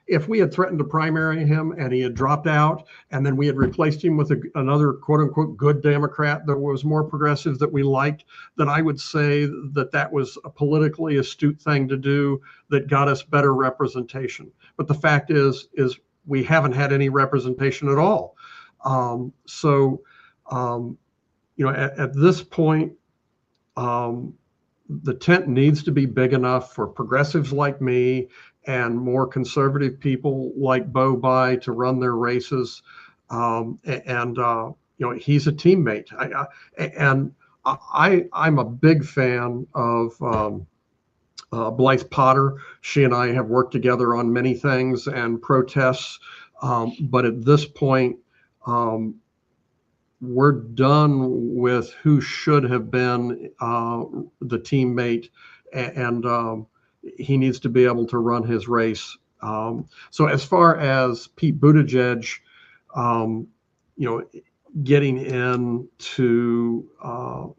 if we had threatened to primary him and he had dropped out, and then we had replaced him with another quote unquote good Democrat that was more progressive that we liked, then I would say that was a politically astute thing to do that got us better representation. But the fact is we haven't had any representation at all. At this point, the tent needs to be big enough for progressives like me and more conservative people like Beau Bayh to run their races. He's a teammate. And I'm a big fan of Blythe Potter. She and I have worked together on many things and protests, but at this point, we're done with who should have been the teammate, and he needs to be able to run his race. So as far as Pete Buttigieg, getting into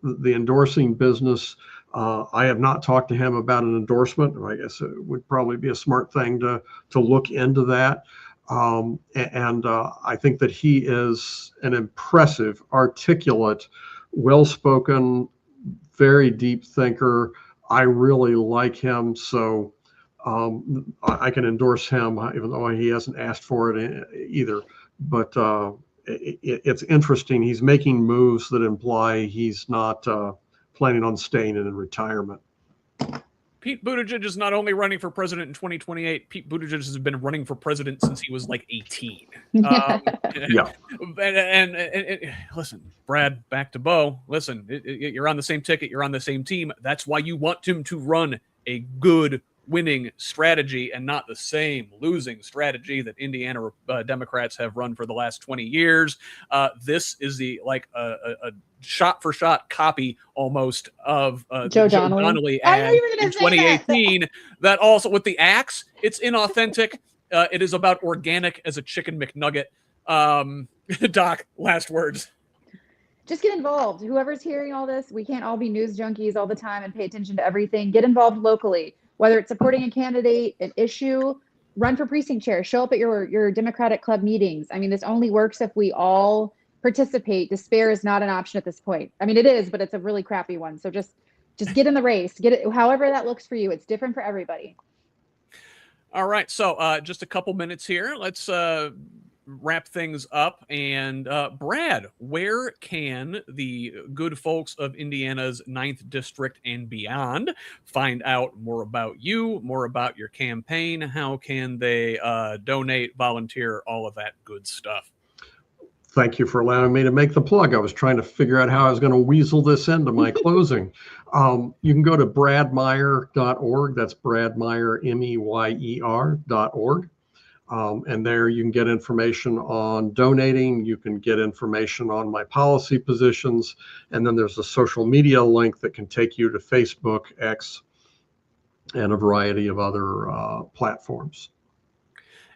the endorsing business, I have not talked to him about an endorsement. I guess it would probably be a smart thing to look into that. And I think that he is an impressive, articulate, well-spoken, very deep thinker. I really like him, so I can endorse him, even though he hasn't asked for it either. But it's interesting. He's making moves that imply he's not planning on staying in retirement. Pete Buttigieg is not only running for president in 2028, Pete Buttigieg has been running for president since he was like 18. Yeah. And listen, Brad, back to Beau. Listen, you're on the same ticket. You're on the same team. That's why you want him to run a good winning strategy and not the same losing strategy that Indiana Democrats have run for the last 20 years. This is the a shot for shot copy almost of Joe Donnelly ad in 2018 that also with the axe. It's inauthentic. It is about organic as a chicken McNugget. Doc, last words. Just get involved. Whoever's hearing all this, we can't all be news junkies all the time and pay attention to everything. Get involved locally, whether it's supporting a candidate, an issue, run for precinct chair, show up at your Democratic club meetings. I mean, this only works if we all participate. Despair is not an option at this point. I mean, it is, but it's a really crappy one. So just get in the race, get it, however that looks for you. It's different for everybody. All right. So just a couple minutes here. Let's wrap things up. And Brad, where can the good folks of Indiana's 9th District and beyond find out more about you, more about your campaign? How can they donate, volunteer, all of that good stuff? Thank you for allowing me to make the plug. I was trying to figure out how I was going to weasel this into my closing. You can go to bradmeyer.org. That's Brad Meyer, MEYER.org. And there you can get information on donating. You can get information on my policy positions. And then there's a social media link that can take you to Facebook, X, and a variety of other platforms.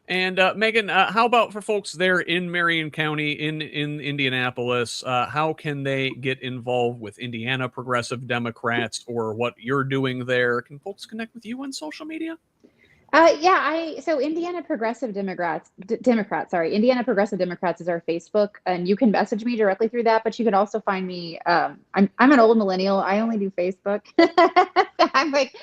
And Megan, how about for folks there in Marion County, in Indianapolis? How can they get involved with Indiana Progressive Democrats or what you're doing there? Can folks connect with you on social media? So Indiana Progressive Democrats, Indiana Progressive Democrats is our Facebook, and you can message me directly through that, but you can also find me, I'm an old millennial. I only do Facebook. I'm like,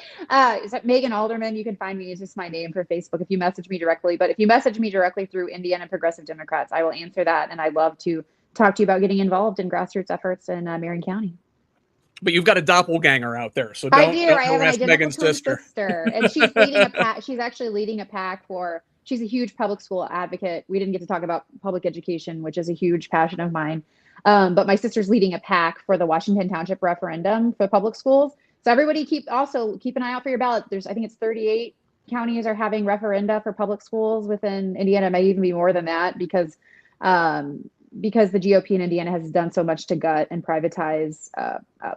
Megan Alderman, you can find me, it's just my name for Facebook if you message me directly, but if you message me directly through Indiana Progressive Democrats, I will answer that, and I'd love to talk to you about getting involved in grassroots efforts in Marion County. But you've got a doppelganger out there, so don't harass Megan's sister. And she's leading a pack. She's actually leading a pack for. She's a huge public school advocate. We didn't get to talk about public education, which is a huge passion of mine. But my sister's leading a pack for the Washington Township referendum for public schools. So everybody keep an eye out for your ballot. I think it's 38 counties are having referenda for public schools within Indiana. It may even be more than that because the GOP in Indiana has done so much to gut and privatize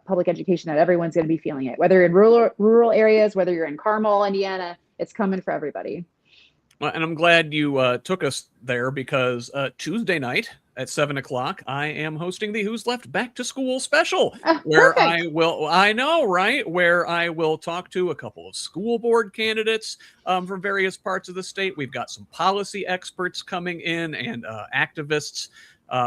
public education that everyone's going to be feeling it. Whether in rural areas, whether you're in Carmel, Indiana, it's coming for everybody. Well, and I'm glad you took us there because Tuesday night at 7:00, I am hosting the Who's Left Back to School special, where perfect. where I will talk to a couple of school board candidates from various parts of the state. We've got some policy experts coming in and activists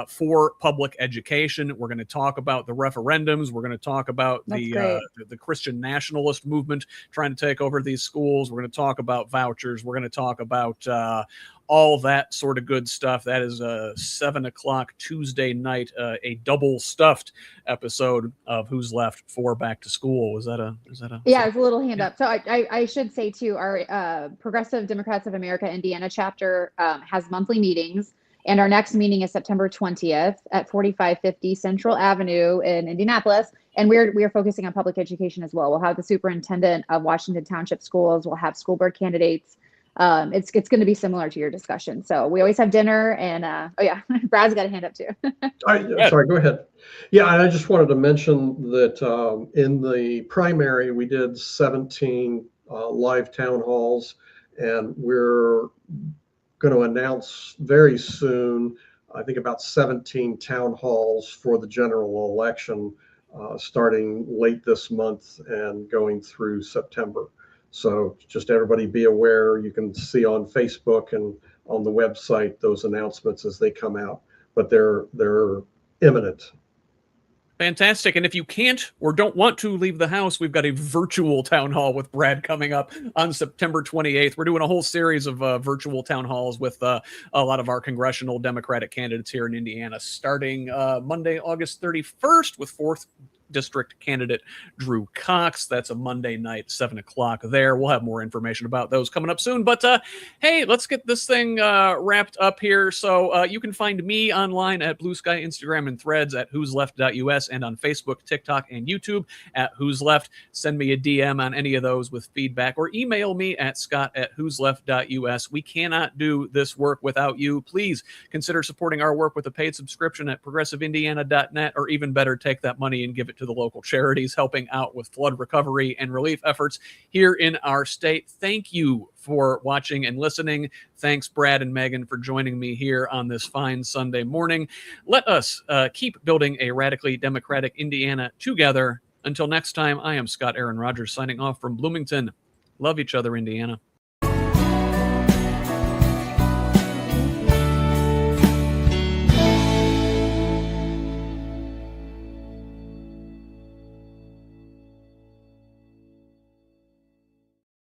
for public education. We're going to talk about the referendums. We're going to talk about the Christian nationalist movement trying to take over these schools. We're going to talk about vouchers. We're going to talk about all that sort of good stuff. That is 7:00 Tuesday night, a double stuffed episode of Who's Left for Back to School. Is that a? Yeah, it's a little hand up. So I should say too, our Progressive Democrats of America Indiana chapter has monthly meetings. And our next meeting is September 20th at 4550 Central Avenue in Indianapolis. And we are focusing on public education as well. We'll have the superintendent of Washington Township Schools. We'll have school board candidates. It's going to be similar to your discussion. So we always have dinner, and oh yeah, Brad's got a hand up too. Sorry, go ahead. Yeah, I just wanted to mention that in the primary we did 17 live town halls, and we're going to announce very soon, I think about 17 town halls for the general election, starting late this month and going through September. So just everybody be aware. You can see on Facebook and on the website those announcements as they come out, but they're imminent. Fantastic. And if you can't or don't want to leave the house, we've got a virtual town hall with Brad coming up on September 28th. We're doing a whole series of virtual town halls with a lot of our congressional Democratic candidates here in Indiana, starting Monday, August 31st with 4th District candidate Drew Cox. That's a Monday night, 7 o'clock there. We'll have more information about those coming up soon. But hey, let's get this thing wrapped up here. So you can find me online at Blue Sky, Instagram, and Threads at whosleft.us, and on Facebook, TikTok, and YouTube at Who's Left. Send me a DM on any of those with feedback, or email me at scott@whosleft.us. We cannot do this work without you. Please consider supporting our work with a paid subscription at progressiveindiana.net, or even better, take that money and give it to the local charities helping out with flood recovery and relief efforts here in our state. Thank you for watching and listening. Thanks, Brad and Megan, for joining me here on this fine Sunday morning. Let us keep building a radically democratic Indiana together. Until next time, I am Scott Aaron Rogers signing off from Bloomington. Love each other, Indiana.